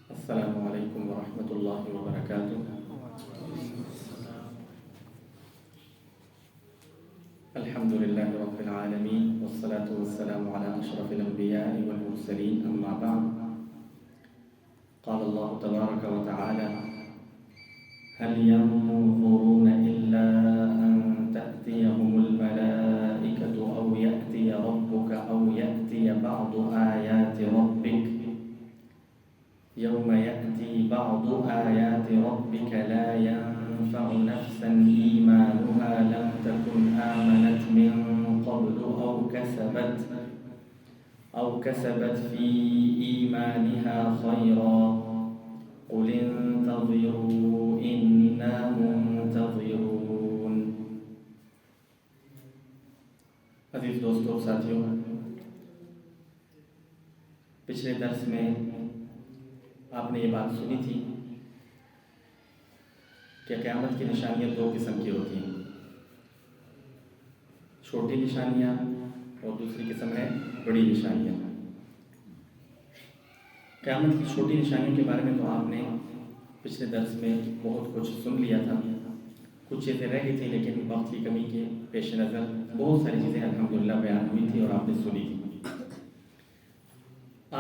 السلام علیکم ورحمۃ اللہ وبرکاتہ۔ الحمد للہ رب العالمین والصلاة والسلام علی اشرف الانبیاء والمرسلین، اما بعد۔ قال اللہ تبارک وتعالی: هل ينظرون إلا أن تأتيهم الملائكة أو يأتي ربك أو يأتي بعض آيات ربك يوم يأتي بعض آيات ربك لا ينفع نفسا إيمانها لم تكن آمنت من قبل أو كسبت في إيمانها خيرا قل انتظروا إنا منتظرون۔ عزیز دوستو، ساتھیوں، پچھلے درس میں آپ نے یہ بات سنی تھی کہ قیامت کی نشانیاں دو قسم کی ہوتی ہیں، چھوٹی نشانیاں اور دوسری قسم ہے بڑی نشانیاں۔ قیامت کی چھوٹی نشانیوں کے بارے میں تو آپ نے پچھلے درس میں بہت کچھ سن لیا تھا، کچھ چیزیں رہ گئی تھیں، لیکن وقت کی کمی کے پیش نظر بہت ساری چیزیں الحمدللہ بیان ہوئی تھی اور آپ نے سنی تھی۔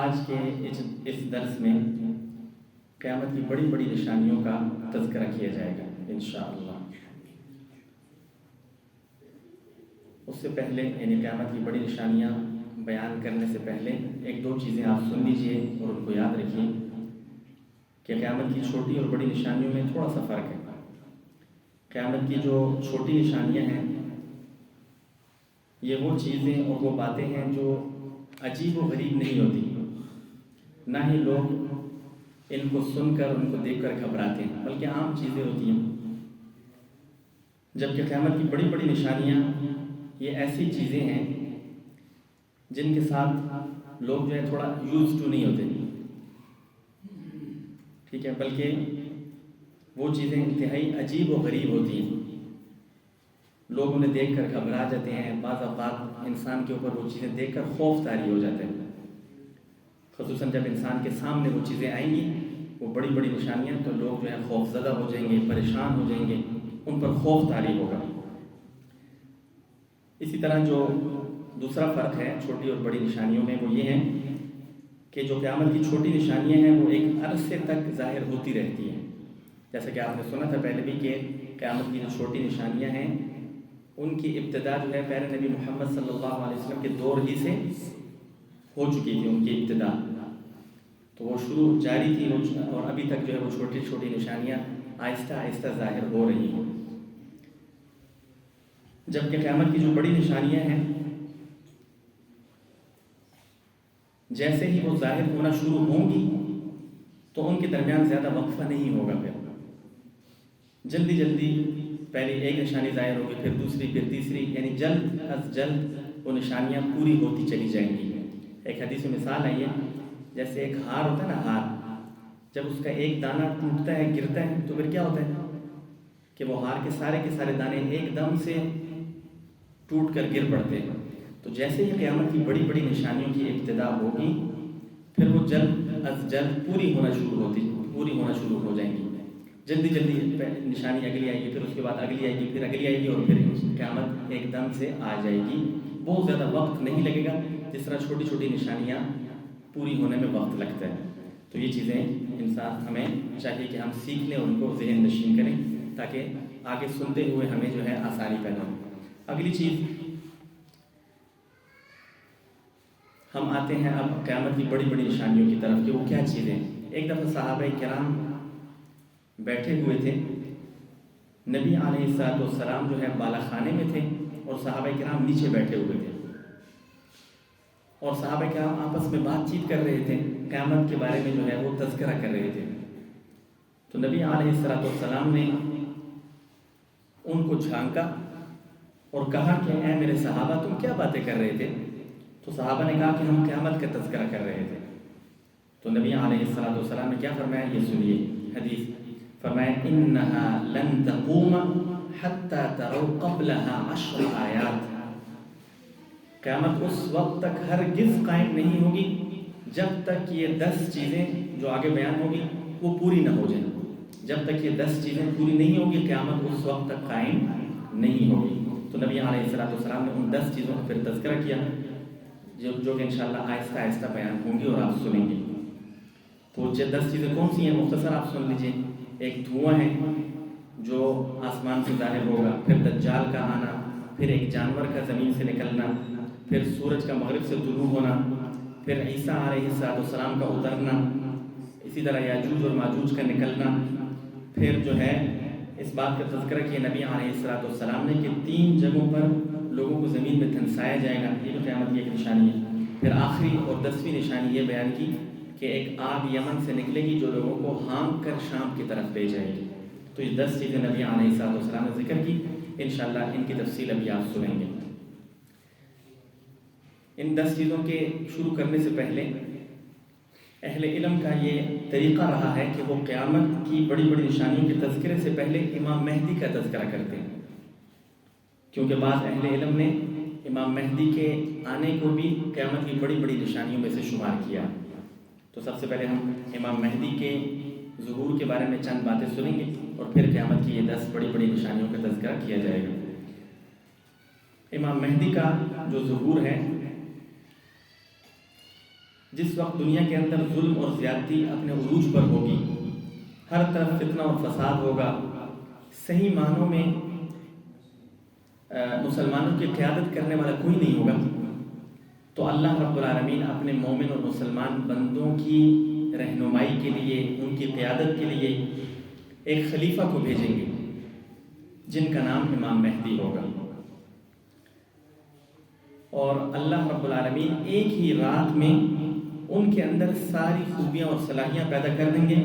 آج کے اس درس میں قیامت کی بڑی بڑی نشانیوں کا تذکرہ کیا جائے گا انشاءاللہ۔ اس سے پہلے یعنی قیامت کی بڑی نشانیاں بیان کرنے سے پہلے ایک دو چیزیں آپ سن لیجئے اور ان کو یاد رکھیے کہ قیامت کی چھوٹی اور بڑی نشانیوں میں تھوڑا سا فرق ہے۔ قیامت کی جو چھوٹی نشانیاں ہیں یہ وہ چیزیں اور وہ باتیں ہیں جو عجیب و غریب نہیں ہوتی، نہ ہی لوگ ان کو سن کر ان کو دیکھ کر گھبراتے ہیں، بلکہ عام چیزیں ہوتی ہیں۔ جبکہ قیامت کی بڑی بڑی نشانیاں یہ ایسی چیزیں ہیں جن کے ساتھ لوگ جو ہے تھوڑا یوز ٹو نہیں ہوتے، ٹھیک ہے، بلکہ وہ چیزیں انتہائی عجیب و غریب ہوتی ہیں، لوگ انہیں دیکھ کر گھبرا جاتے ہیں، بعض اوقات انسان کے اوپر وہ چیزیں دیکھ کر خوف طاری ہو جاتے ہیں، خصوصاً جب انسان کے سامنے وہ چیزیں آئیں گی، وہ بڑی بڑی نشانیاں، تو لوگ جو ہے خوف زدہ ہو جائیں گے، پریشان ہو جائیں گے، ان پر خوف طاری ہوگا۔ اسی طرح جو دوسرا فرق ہے چھوٹی اور بڑی نشانیوں میں وہ یہ ہے کہ جو قیامت کی چھوٹی نشانیاں ہیں وہ ایک عرصے تک ظاہر ہوتی رہتی ہیں، جیسا کہ آپ نے سنا تھا پہلے بھی کہ قیامت کی جو چھوٹی نشانیاں ہیں ان کی ابتدا جو ہے پیارے نبی محمد صلی اللہ علیہ وسلم کے دور ہی سے ہو چکی تھی، ان کی ابتدا تو وہ شروع جاری تھی، اور ابھی تک جو ہے وہ چھوٹی چھوٹی نشانیاں آہستہ آہستہ ظاہر ہو رہی ہیں۔ جبکہ قیامت کی جو بڑی نشانیاں ہیں جیسے ہی وہ ظاہر ہونا شروع ہوں گی تو ان کے درمیان زیادہ وقفہ نہیں ہوگا، پھر جلدی جلدی پہلے ایک نشانی ظاہر ہوگی، پھر دوسری، پھر تیسری، یعنی جلد از جلد وہ نشانیاں پوری ہوتی چلی جائیں گی۔ ایک حدیث میں مثال آئی ہے، جیسے ایک ہار ہوتا ہے نا، ہار جب اس کا ایک دانہ ٹوٹتا ہے، گرتا ہے، تو پھر کیا ہوتا ہے کہ وہ ہار کے سارے دانے ایک دم سے ٹوٹ کر گر پڑتے ہیں۔ تو جیسے ہی قیامت کی بڑی بڑی نشانیوں کی ابتدا ہوگی، پھر وہ جلد از جلد پوری ہونا شروع ہو جائیں گی، جلدی جلدی نشانی اگلی آئے گی، پھر اس کے بعد اگلی آئے گی، پھر اگلی آئے گی، اور پھر قیامت ایک دم سے آ جائے گی۔ بہت زیادہ وقت نہیں لگے گا، جس طرح چھوٹی چھوٹی نشانیاں پوری ہونے میں وقت لگتا ہے۔ تو یہ چیزیں انسان ہمیں چاہیے کہ ہم سیکھ لیں، ان کو ذہن نشین کریں، تاکہ آگے سنتے ہوئے ہمیں جو ہے آسانی پیدا ہو۔ اگلی چیز ہم آتے ہیں اب قیامت کی بڑی بڑی نشانیوں کی طرف کہ وہ کیا چیزیں ہیں۔ ایک دفعہ صحابہ کرام بیٹھے ہوئے تھے، نبی علیہ السلام جو ہے بالا خانے میں تھے اور صحابہ کرام نیچے بیٹھے ہوئے تھے، اور صحابہ کرام آپس میں بات چیت کر رہے تھے، قیامت کے بارے میں جو ہے وہ تذکرہ کر رہے تھے۔ تو نبی علیہ السلام نے ان کو جھانکا اور کہا کہ اے میرے صحابہ، تم کیا باتیں کر رہے تھے؟ تو صحابہ نے کہا کہ ہم قیامت کا تذکرہ کر رہے تھے۔ تو نبی علیہ السلام نے کیا فرمایا، یہ سنیے حدیث، فرمایا انها لن تقوم حتى تروا قبلها 10 آیات، قیامت اس وقت تک ہرگز قائم نہیں ہوگی جب تک یہ 10 چیزیں جو آگے بیان ہوگی وہ پوری نہ ہو جائیں، جب تک یہ 10 چیزیں پوری نہیں ہوگی قیامت اس وقت تک قائم نہیں ہوگی۔ تو نبی علیہ السلام نے ان 10 چیزوں کا پھر تذکرہ کیا جو کہ انشاءاللہ آہستہ آہستہ بیان ہوں گی اور آپ سنیں گے۔ تو 10 چیزیں کون سی ہیں مختصر آپ سن لیجئے۔ ایک دھواں ہے جو آسمان سے ظاہر ہوگا، پھر دجال کا آنا، پھر ایک جانور کا زمین سے نکلنا، پھر سورج کا مغرب سے طلوع ہونا، پھر عیسیٰ علیہ السلام کا اترنا، اسی طرح یاجوج اور ماجوج کا نکلنا، پھر جو ہے اس بات کا تذکرہ کیا نبی علیہ السلام نے کہ 3 جگہوں پر لوگوں کو زمین میں دھنسایا جائے گا، یہ بھی قیامت کی ایک نشانی ہے۔ پھر آخری اور 10ویں نشانی یہ بیان کی کہ ایک آگ یمن سے نکلے گی جو لوگوں کو ہانک کر شام کی طرف لے جائے گی۔ تو یہ 10 چیزیں نبی علیہ السلام نے ذکر کی، انشاءاللہ ان کی تفصیل ابھی آپ سنیں گے۔ ان 10 چیزوں کے شروع کرنے سے پہلے اہل علم کا یہ طریقہ رہا ہے کہ وہ قیامت کی بڑی بڑی نشانیوں کے تذکرے سے پہلے امام مہدی کا تذکرہ کرتے ہیں، کیونکہ بعض اہل علم نے امام مہدی کے آنے کو بھی قیامت کی بڑی بڑی نشانیوں میں سے شمار کیا۔ تو سب سے پہلے ہم امام مہدی کے ظہور کے بارے میں چند باتیں سنیں گے اور پھر قیامت کی یہ 10 بڑی بڑی نشانیوں کا تذکرہ کیا جائے گا۔ امام مہدی کا جو ظہور ہے، جس وقت دنیا کے اندر ظلم اور زیادتی اپنے عروج پر ہوگی، ہر طرف فتنہ اور فساد ہوگا، صحیح معنوں میں مسلمانوں کی قیادت کرنے والا کوئی نہیں ہوگا، تو اللہ رب العالمین اپنے مومن اور مسلمان بندوں کی رہنمائی کے لیے، ان کی قیادت کے لیے ایک خلیفہ کو بھیجیں گے جن کا نام امام مہدی ہوگا، اور اللہ رب العالمین ایک ہی رات میں ان کے اندر ساری خوبیاں اور صلاحیاں پیدا کر دیں گے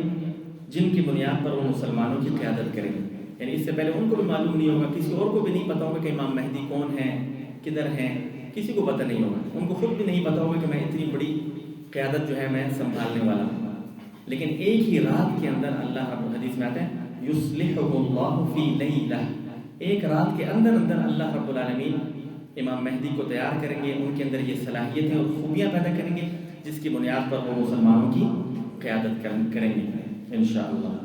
جن کی بنیاد پر وہ مسلمانوں کی قیادت کریں گے۔ یعنی اس سے پہلے ان کو بھی معلوم نہیں ہوگا، کسی اور کو بھی نہیں پتا ہوگا کہ امام مہدی کون ہے، کدھر ہیں، کسی کو پتہ نہیں ہوگا، ان کو خود بھی نہیں پتا ہوگا کہ میں اتنی بڑی قیادت جو ہے میں سنبھالنے والا ہوں۔ لیکن ایک ہی رات کے اندر اللہ رب الحدیث میں آتا ہے یصلحہ اللہ فی لیلہ، ایک رات کے اندر اللہ رب العالمین امام مہدی کو تیار کریں گے، ان کے اندر یہ صلاحیتیں اور خوبیاں پیدا کریں گے جس کی بنیاد پر وہ مسلمانوں کی قیادت کریں گے انشاءاللہ۔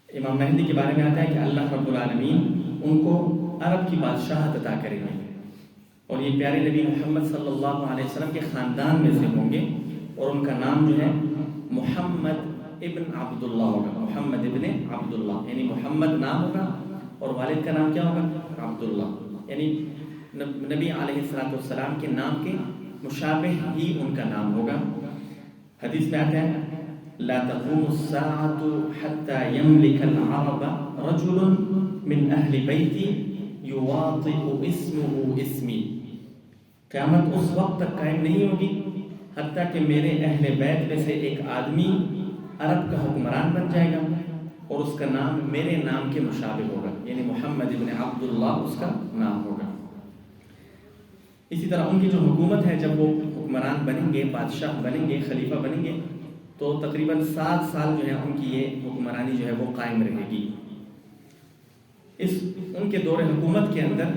امام مہدی کے بارے میں آتا ہے کہ اللہ رب العالمین ان کو عرب کی بادشاہت عطا کریں گے، اور یہ پیارے نبی محمد صلی اللہ علیہ وسلم کے خاندان میں سے ہوں گے، اور ان کا نام جو ہے محمد ابن عبداللہ ہوگا، محمد ابن عبداللہ، یعنی محمد نام ہوگا اور والد کا نام کیا ہوگا؟ عبداللہ، یعنی نبی علیہ السلام کے نام کے مشابہ ہی ان کا نام ہوگا۔ حدیث میں آتا ہے لا تقوم الساعة حتى يملك العرب رجل من اہل بیتی یواطئ اسمه اسمی، قیامت اس وقت تک قائم نہیں ہوگی حتیٰ کہ میرے اہل بیت میں سے ایک آدمی عرب کا حکمران بن جائے گا اور اس کا نام میرے نام کے مشابہ ہوگا، یعنی محمد ابن عبداللہ اس کا نام ہوگا۔ اسی طرح ان کی جو حکومت ہے، جب وہ حکمران بنیں گے، بادشاہ بنیں گے، خلیفہ بنیں گے، تو تقریباً 7 سال جو ہے ان کی یہ حکمرانی جو ہے وہ قائم رہے گی۔ ان کے دور حکومت کے اندر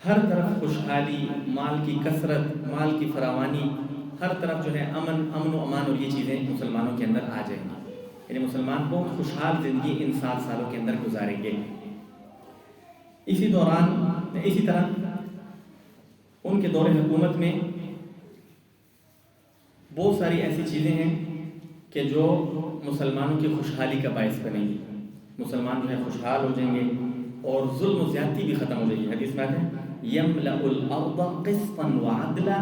ہر طرف خوشحالی، مال کی کثرت، مال کی فراوانی، ہر طرف جو ہے امن و امان اور یہ چیزیں مسلمانوں کے اندر آ جائیں گی، یعنی مسلمان بہت خوشحال زندگی ان 7 سالوں کے اندر گزاریں گے۔ اسی طرح ان کے دور حکومت میں بہت ساری ایسی چیزیں ہیں کہ جو مسلمانوں کی خوشحالی کا باعث بنیں گی، مسلمان جو ہے خوشحال ہو جائیں گے اور ظلم و زیادتی بھی ختم ہو جائے گی۔ حدیث میں آتا ہے یملأ الارض قسطا وعدلا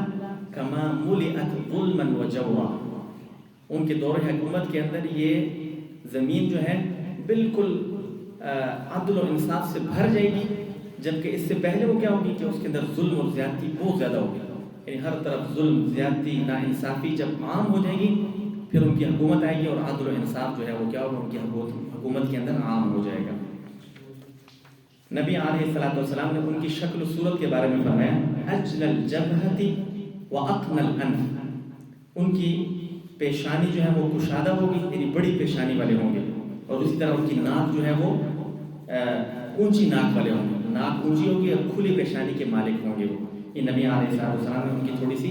کما ملئت ظلما وجورا، ان کے دور حکومت کے اندر یہ زمین جو ہے بالکل عدل و انصاف سے بھر جائے گی، جبکہ اس سے پہلے وہ کیا ہوگی کہ اس کے اندر ظلم اور زیادتی بہت زیادہ ہوگی، یعنی ہر طرف ظلم، زیادتی، ناانصافی جب عام ہو جائے گی پھر ان کی حکومت آئے گی اور عدل و انصاف جو ہے وہ کیا ہوگا، ان کی حکومت کے اندر عام ہو جائے گا۔ نبی علیہ السلام نے ان کی شکل و صورت کے بارے میں فرمایا اجل الجبہۃ واقن الانف، ان کی پیشانی جو ہے وہ کشادہ ہوگی، یعنی بڑی پیشانی والے ہوں گے، اور اسی طرح ان کی ناک جو ہے وہ اونچی ناک والے ہوں گے، ناک اونچی ہوگی اور کھلی پیشانی کے مالک ہوں گے وہ۔ یہ نبی علیہ السلام نے ان کی تھوڑی سی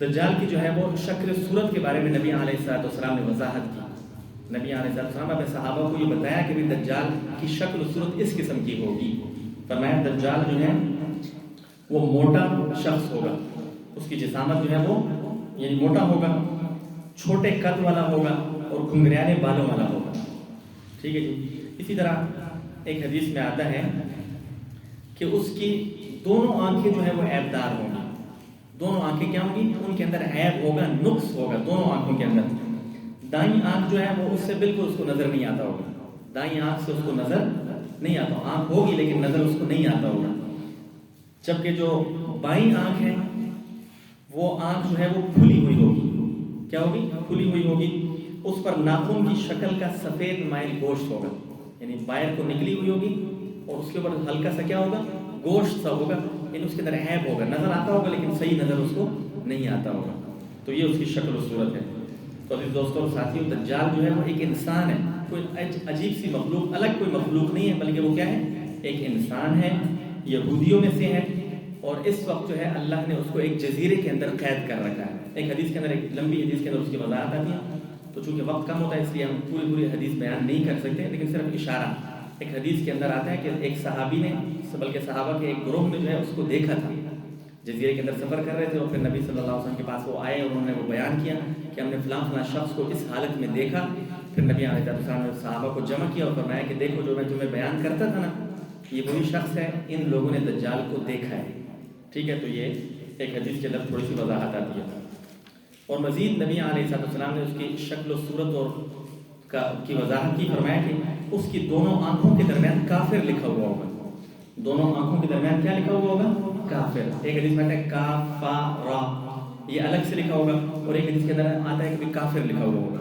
دجال کی جو ہے وہ شکل صورت کے بارے میں نبی علیہ السلام نے وضاحت کی۔ نبی علیہ السلام نے اپنے صحابہ کو یہ بتایا کہ دجال کی شکل و صورت اس قسم کی ہوگی۔ فرمایا دجال جو ہے وہ موٹا شخص ہوگا، اس کی جسامت جو ہے وہ یعنی موٹا ہوگا، چھوٹے قد والا ہوگا اور گھنگریالے بالوں والا ہوگا، ٹھیک ہے جی۔ اسی طرح ایک حدیث میں آتا ہے کہ اس کی دونوں آنکھیں جو ہے وہ عیب دار ہوں گی۔ دونوں آنکھیں کیا ہوں گی؟ ان کے اندر عیب ہوگا، نقص ہوگا دونوں آنکھوں کے اندر۔ دائیں آنکھ جو ہے وہ اس سے بالکل اس کو نظر نہیں آتا ہوگا، دائیں آنکھ سے اس کو نظر نہیں آتا، آنکھ ہوگی لیکن نظر اس کو نہیں آتا ہوگا۔ جبکہ جو بائیں آنکھ ہے وہ آنکھ جو ہے وہ کھلی ہوئی ہوگی، کیا ہوگی؟ کھلی ہوئی ہوگی۔ اس پر ناخن کی شکل کا سفید مائل گوشت ہوگا، یعنی باہر کو نکلی ہوئی ہوگی اور اس کے اوپر ہلکا سا کیا ہوگا؟ گوشت سا ہوگا، یعنی اس کے اندر عیب ہوگا، نظر آتا ہوگا لیکن صحیح نظر اس کو نہیں آتا ہوگا۔ تو یہ اس کی شکل و صورت ہے۔ تو عزیز دوستوں اور ساتھیوں، دجال جو ہے وہ ایک انسان ہے، کوئی عجیب سی مخلوق، الگ کوئی مخلوق نہیں ہے، بلکہ وہ کیا ہے؟ ایک انسان ہے، یہودیوں میں سے ہے، اور اس وقت جو ہے اللہ نے اس کو ایک جزیرے کے اندر قید کر رکھا ہے۔ ایک حدیث کے اندر، ایک لمبی حدیث کے اندر اس کی وضاحت آتی ہے، تو چونکہ وقت کم ہوتا ہے اس لیے ہم پوری حدیث بیان نہیں کر سکتے، لیکن صرف اشارہ۔ ایک حدیث کے اندر آتا ہے کہ ایک صحابی نے، بلکہ صحابہ کے ایک گروہ نے جو ہے اس کو دیکھا تھا، جزیرے کے اندر سفر کر رہے تھے، اور پھر نبی صلی اللہ علیہ وسلم کے پاس وہ آئے اور انہوں نے وہ بیان کیا کہ ہم نے فلاں شخص کو اس حالت میں دیکھا۔ پھر نبی علیہ السلام نے صحابہ کو جمع کیا اور فرمایا کہ دیکھو جو میں تمہیں بیان کرتا تھا نا، یہ وہی شخص ہے، ان لوگوں نے دجال کو دیکھا ہے، ٹھیک ہے۔ تو یہ ایک حدیث کے اندر تھوڑی سی وضاحت آتی ہے، اور مزید نبی علیہ السلام نے اس کی شکل و صورت اور کی وضاحت کی، فرمایا کہ اس کی دونوں آنکھوں کے درمیان کافر لکھا ہوا ہوگا۔ دونوں آنکھوں کے درمیان کیا لکھا ہوا ہوگا؟ کافر۔ ایک حدیث میں آتا ہے کافارا، یہ الگ سے لکھا ہوگا، اور ایک حدیث کے اندر آتا ہے کہ کافر لکھا ہوا ہوگا۔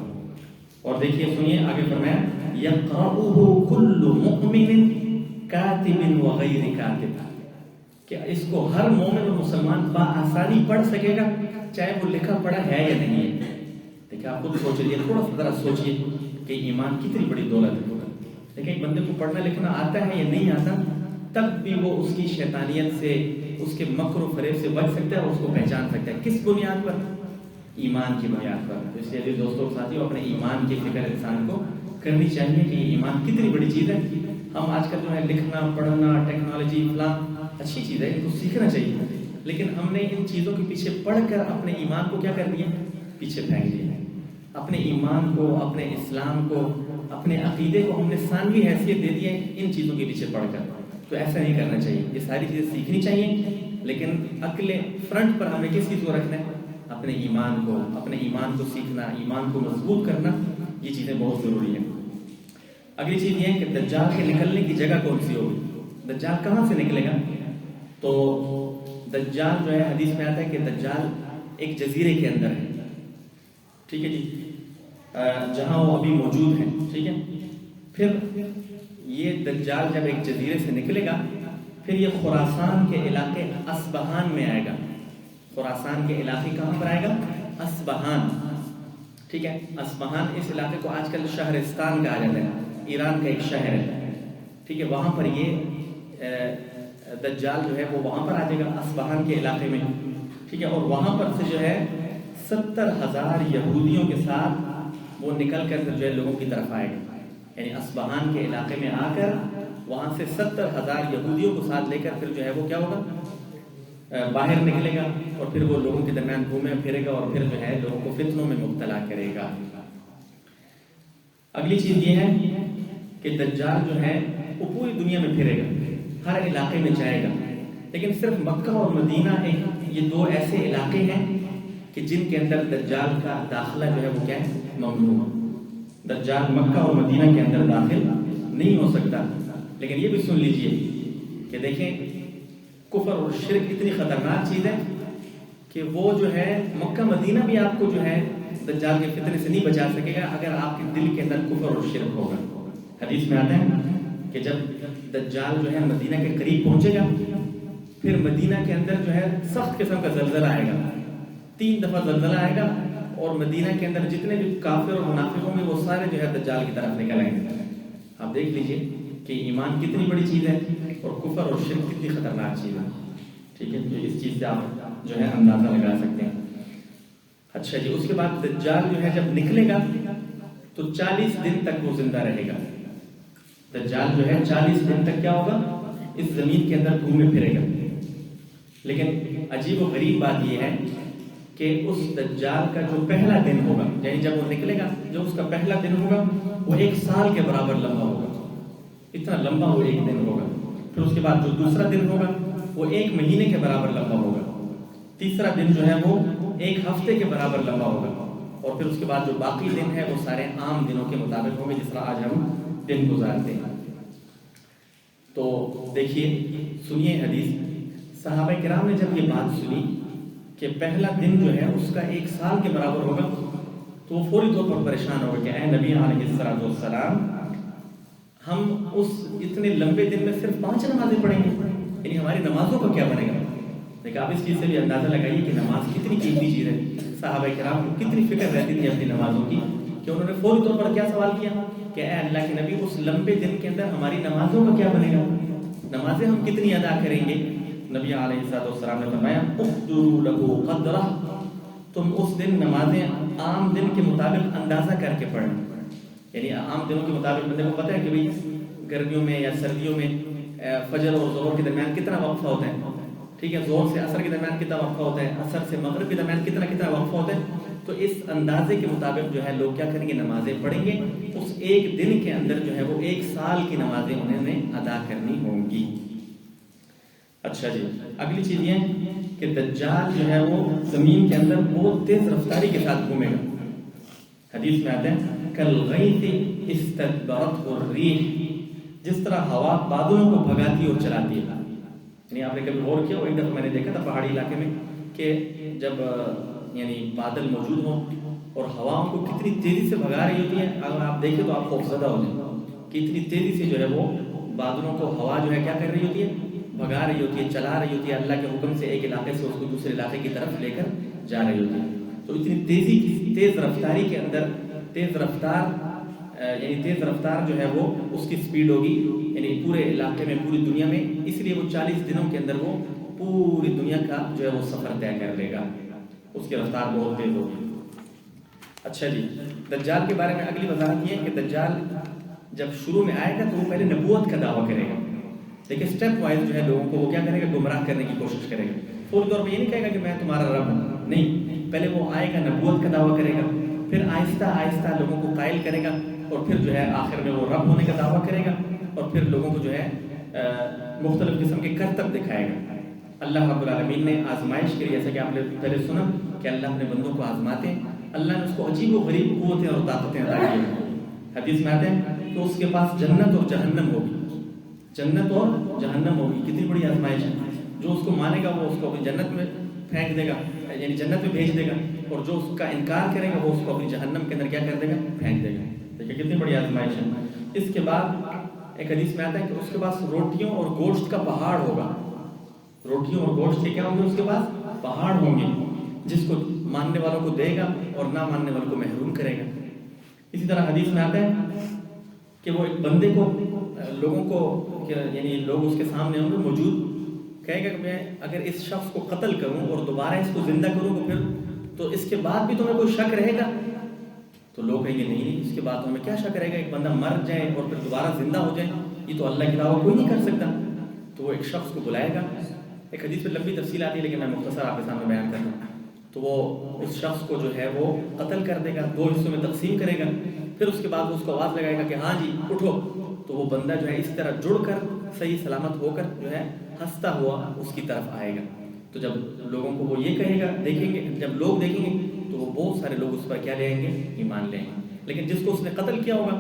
اور دیکھیے سنیے آگے فرمایا یقرؤہ کل مؤمن کاتب وغیر کاتب، کہ اس کو ہر مومن اور مسلمان بآسانی پڑھ سکے گا، چاہے وہ لکھا پڑھا ہے یا نہیں ہے۔ دیکھیں آپ خود سوچیے، تھوڑا سا ذرا سوچیے کہ ایمان کتنی بڑی دولت ہے۔ دیکھیں ایک بندے کو پڑھنا لکھنا آتا ہے یا نہیں آتا، تب بھی وہ اس کی شیطانیت سے، اس کے مکر و فریب سے بچ سکتا ہے اور اس کو پہچان سکتا ہے۔ کس بنیاد پر؟ ایمان کی بنیاد پر۔ تو اس لیے دوستوں ساتھیوں، اپنے ایمان کی فکر انسان کو کرنی چاہیے کہ ایمان کتنی بڑی چیز ہے۔ ہم آج کل جو ہے لکھنا پڑھنا، ٹیکنالوجی فلاں اچھی چیز ہے، ان کو سیکھنا چاہیے، لیکن ہم نے ان چیزوں کے پیچھے پڑھ کر اپنے ایمان کو کیا کر دیا؟ پیچھے پھینک دیا۔ اپنے ایمان کو، اپنے اسلام کو، اپنے عقیدے کو ہم نے ثانوی حیثیت دے دی ہے ان چیزوں کے پیچھے پڑھ کر۔ تو ایسا نہیں کرنا چاہیے، یہ ساری چیزیں سیکھنی چاہیے، لیکن عقل فرنٹ پر ہمیں کس چیز کو رکھنا ہے؟ اپنے ایمان کو، اپنے ایمان کو سیکھنا، ایمان کو مضبوط کرنا، یہ چیزیں بہت ضروری ہیں۔ اگلی چیز یہ ہے کہ دجال کے نکلنے کی جگہ کون سی ہوگی؟ دجال کہاں سے نکلے گا؟ تو دجال جو ہے حدیث میں آتا ہے کہ دجال ایک جزیرے کے اندر ہے، ٹھیک ہے جی، جہاں وہ ابھی موجود ہیں، ٹھیک ہے۔ پھر یہ دجال جب ایک جزیرے سے نکلے گا، پھر یہ خراسان کے علاقے اصبہان میں آئے گا۔ خراسان کے علاقے کہاں پر آئے گا؟ اصبہان، ٹھیک ہے۔ اصبہان اس علاقے کو آج کل شہرستان کہا جاتا ہے، ایران کا ایک شہر ہے، ٹھیک ہے۔ وہاں پر یہ دجال جو ہے وہ وہاں پر آ جائے گا، اصبہان کے علاقے میں، ٹھیک ہے۔ اور وہاں پر سے جو ہے 70,000 یہودیوں کے ساتھ وہ نکل کر جو ہے لوگوں کی طرف آئے گا، یعنی اصبہان کے علاقے میں آ کر وہاں سے 70,000 یہودیوں کو ساتھ لے کر پھر جو ہے وہ کیا ہوگا؟ باہر نکلے گا، اور پھر وہ لوگوں کے درمیان گھومے پھرے گا، اور پھر جو ہے لوگوں کو فتنوں میں مبتلا کرے گا۔ اگلی چیز یہ ہے کہ دجال جو ہے وہ پوری دنیا میں پھرے گا، ہر علاقے میں جائے گا، لیکن صرف مکہ اور مدینہ یہ دو ایسے علاقے ہیں کہ جن کے اندر دجال کا داخلہ جو ہے وہ کیا ہے؟ ممنوع۔ دجال مکہ اور مدینہ کے اندر داخل نہیں ہو سکتا۔ لیکن یہ بھی سن لیجئے کہ دیکھیں کفر اور شرک اتنی خطرناک چیز ہے کہ وہ جو ہے مکہ مدینہ بھی آپ کو جو ہے دجال کے فتنے سے نہیں بچا سکے گا اگر آپ کے دل کے اندر کفر اور شرک ہوگا۔ حدیث میں آتا ہے کہ جب دجال جو ہے مدینہ کے قریب پہنچے گا، پھر مدینہ کے اندر جو ہے سخت قسم کا زلزلہ آئے گا، 3 دفعہ زلزلہ آئے گا، اور مدینہ کے اندر جتنے بھی کافر اور منافق ہوں گے وہ سارے جو ہے دجال کی طرف نکل آئیں گے۔ آپ دیکھ لیجئے کہ ایمان کتنی بڑی چیز ہے اور کفر اور شرک کتنی خطرناک چیز ہے، ٹھیک ہے۔ تو اس چیز سے آپ جو ہے اندازہ لگا سکتے ہیں۔ اچھا جی، اس کے بعد دجال جو ہے جب نکلے گا تو 40 دن تک وہ زندہ رہے گا. دجال جو ہے 40 دن تک کیا ہوگا، اس زمین کے اندر گھومے پھرے گا. لیکن عجیب و غریب بات یہ ہے کہ اس دجال کا جو پہلا دن ہوگا، یعنی جب وہ نکلے گا، جو اس کا پہلا دن ہوگا وہ 1 سال کے برابر لمبا ہوگا. اتنا لمبا وہ ایک دن ہوگا. پھر اس کے بعد جو دوسرا دن ہوگا وہ 1 مہینے کے برابر لمبا ہوگا. تیسرا دن جو ہے وہ 1 ہفتے کے برابر لمبا ہوگا. اور پھر اس کے بعد جو باقی دن ہے وہ سارے عام دنوں کے مطابق ہوں گے جس طرح آج ہم دن گزارتے ہیں. تو دیکھیے، سنیے حدیث. صحابہ کرام نے جب یہ بات سنی کہ پہلا دن جو ہے اس کا 1 سال کے برابر ہوگا تو وہ فوری طور پر پریشان ہو گئے کہ اے نبی علیہ السلام، ہم اس اتنے لمبے دن میں صرف 5 نمازیں پڑھیں گے، یعنی ہماری نمازوں کا کیا بنے گا؟ دیکھیں آپ اس چیز سے بھی اندازہ لگائیے کہ نماز کتنی قیمتی چیز ہے. صحابہ کرام کو کتنی فکر رہتی تھی اپنی نمازوں کی کہ انہوں نے فوری طور پر کیا سوال کیا کہ اے اللہ کے نبی، اس لمبے دن کے اندر ہماری نمازوں کا کیا بنے گا؟ نمازیں ہم کتنی ادا کریں گے؟ نبی علیہ السلام نے فرمایا اقدروا له قدرہ، تم اس دن نمازیں عام دن کے مطابق اندازہ کر کے پڑھیں. یعنی عام دنوں کے مطابق بندے کو پتہ ہے کہ بھئی گرمیوں میں یا سردیوں میں فجر اور ظہر کے درمیان کتنا وقفہ ہوتا ہے، ٹھیک ہے، ظہر سے عصر کے درمیان کتنا وقفہ ہوتا ہے، عصر سے مغرب کے درمیان کتنا وقفہ ہوتا ہے. تو اس اندازے کے مطابق جو ہے لوگ کیا کریں گے، نمازیں پڑھیں گے. اس ایک دن کے اندر جو ہے وہ 1 سال کی نمازیں انہوں نے ادا کرنی ہوں گی. اچھا جی، اگلی چیز یہ ہے کہ دجال جو ہے وہ زمین کے اندر بہت تیز رفتاری کے ساتھ گھومے گا. حدیث میں آتے ہیں کالغیث استدبرته الريح، جس طرح ہوا بادلوں کو بھگاتی اور چلاتی ہے. یعنی آپ نے کبھی غور کیا، ایک دفعہ میں نے دیکھا تھا پہاڑی علاقے میں کہ جب یعنی بادل موجود ہوں اور ہواؤں کو کتنی تیزی سے بھگا رہی ہوتی ہے، اگر آپ دیکھیں تو آپ خوفزدہ ہو جائیں کہ اتنی تیزی سے جو ہے وہ بادلوں کو ہوا جو ہے کیا کر رہی ہوتی ہے، بھگا رہی ہوتی ہے، چلا رہی ہوتی ہے، اللہ کے حکم سے ایک علاقے سے اس کو دوسرے علاقے کی طرف لے کر جا رہی ہوتی ہے. تو اتنی تیز رفتاری کے اندر تیز رفتار جو ہے وہ اس کی سپیڈ ہوگی، یعنی پورے علاقے میں، پوری دنیا میں. اس لیے وہ 40 دنوں کے اندر وہ پوری دنیا کا جو ہے وہ سفر طے کر لے گا. اس کی رفتار بہت تیز ہوگی. اچھا جی، دجال کے بارے میں اگلی وضاحت یہ ہے کہ دجال جب شروع میں آئے گا تو وہ پہلے نبوت کا دعویٰ کرے گا. دیکھیں اسٹیپ وائز جو ہے لوگوں کو وہ کیا کرے گا، گمراہ کرنے کی کوشش کرے گا. فوری طور پہ یہ نہیں کہے گا کہ میں تمہارا رب ہوں، نہیں. پہلے وہ آئے گا، نبوت کا دعویٰ کرے گا، پھر آہستہ آہستہ لوگوں کو قائل کرے گا، اور پھر جو ہے آخر میں وہ رب ہونے کا دعویٰ کرے گا، اور پھر لوگوں کو جو ہے مختلف قسم کے کرتب دکھائے گا. اللہ رب العالمین نے آزمائش کے لیے، جیسا کہ آپ نے پہلے سنا کہ اللہ اپنے بندوں کو آزماتے ہیں، اللہ نے اس کو عجیب و غریب قوتیں اور طاقتیں عطا کی ہیں. حدیث میں آتے ہیں کہ اس کے پاس جنت اور جہنم ہوگی، جنت اور جہنم ہوگی. کتنی بڑی آزمائش ہے. جو اس کو مانے گا وہ اس کو اپنی جنت میں پھینک دے گا، یعنی جنت میں بھیج دے گا، اور جو اس کا انکار کرے گا وہ اس کو اپنی جہنم کے اندر کیا کر دے گا، پھینک دے گا. دیکھیں کتنی بڑی آزمائش ہے. اس کے بعد ایک حدیث میں آتا ہے کہ اس کے پاس روٹیوں اور گوشت کا پہاڑ ہوگا. روٹیوں اور گوشت کے کیا ہوں گے، اس کے پاس پہاڑ ہوں گے، جس کو ماننے والوں کو دے گا اور نہ ماننے والوں کو محروم کرے گا. اسی طرح حدیث میں آتا ہے کہ وہ ایک بندے کو، لوگوں کو، یعنی لوگ اس کے سامنے ہوں گے موجود، کہے گا کہ میں اگر اس شخص کو قتل کروں اور دوبارہ اس کو زندہ کروں تو پھر تو اس کے بعد بھی تمہیں کوئی شک رہے گا؟ تو لوگ کہیں گے نہیں، اس کے بعد ہمیں کیا شک رہے گا، ایک بندہ مر جائے اور پھر دوبارہ زندہ ہو جائے، یہ تو اللہ کے علاوہ کوئی نہیں کر سکتا. تو وہ ایک شخص کو بلائے گا. ایک حدیث میں لمبی تفصیل آتی ہے لیکن میں مختصر آپ کے سامنے بیان کر رہا ہوں. تو وہ اس شخص کو جو ہے وہ قتل کر دے گا، 2 حصوں میں تقسیم کرے گا. پھر اس کے بعد اس کو آواز لگائے گا کہ ہاں جی اٹھو. تو وہ بندہ جو ہے اس طرح جڑ کر صحیح سلامت ہو کر جو ہے ہنستا ہوا اس کی طرف آئے گا. تو جب لوگوں کو وہ یہ کہے گا، دیکھیں گے، جب لوگ دیکھیں گے تو وہ بہت سارے لوگ اس پر کیا لیں گے، ایمان لیں گے. لیکن جس کو اس نے قتل کیا ہوگا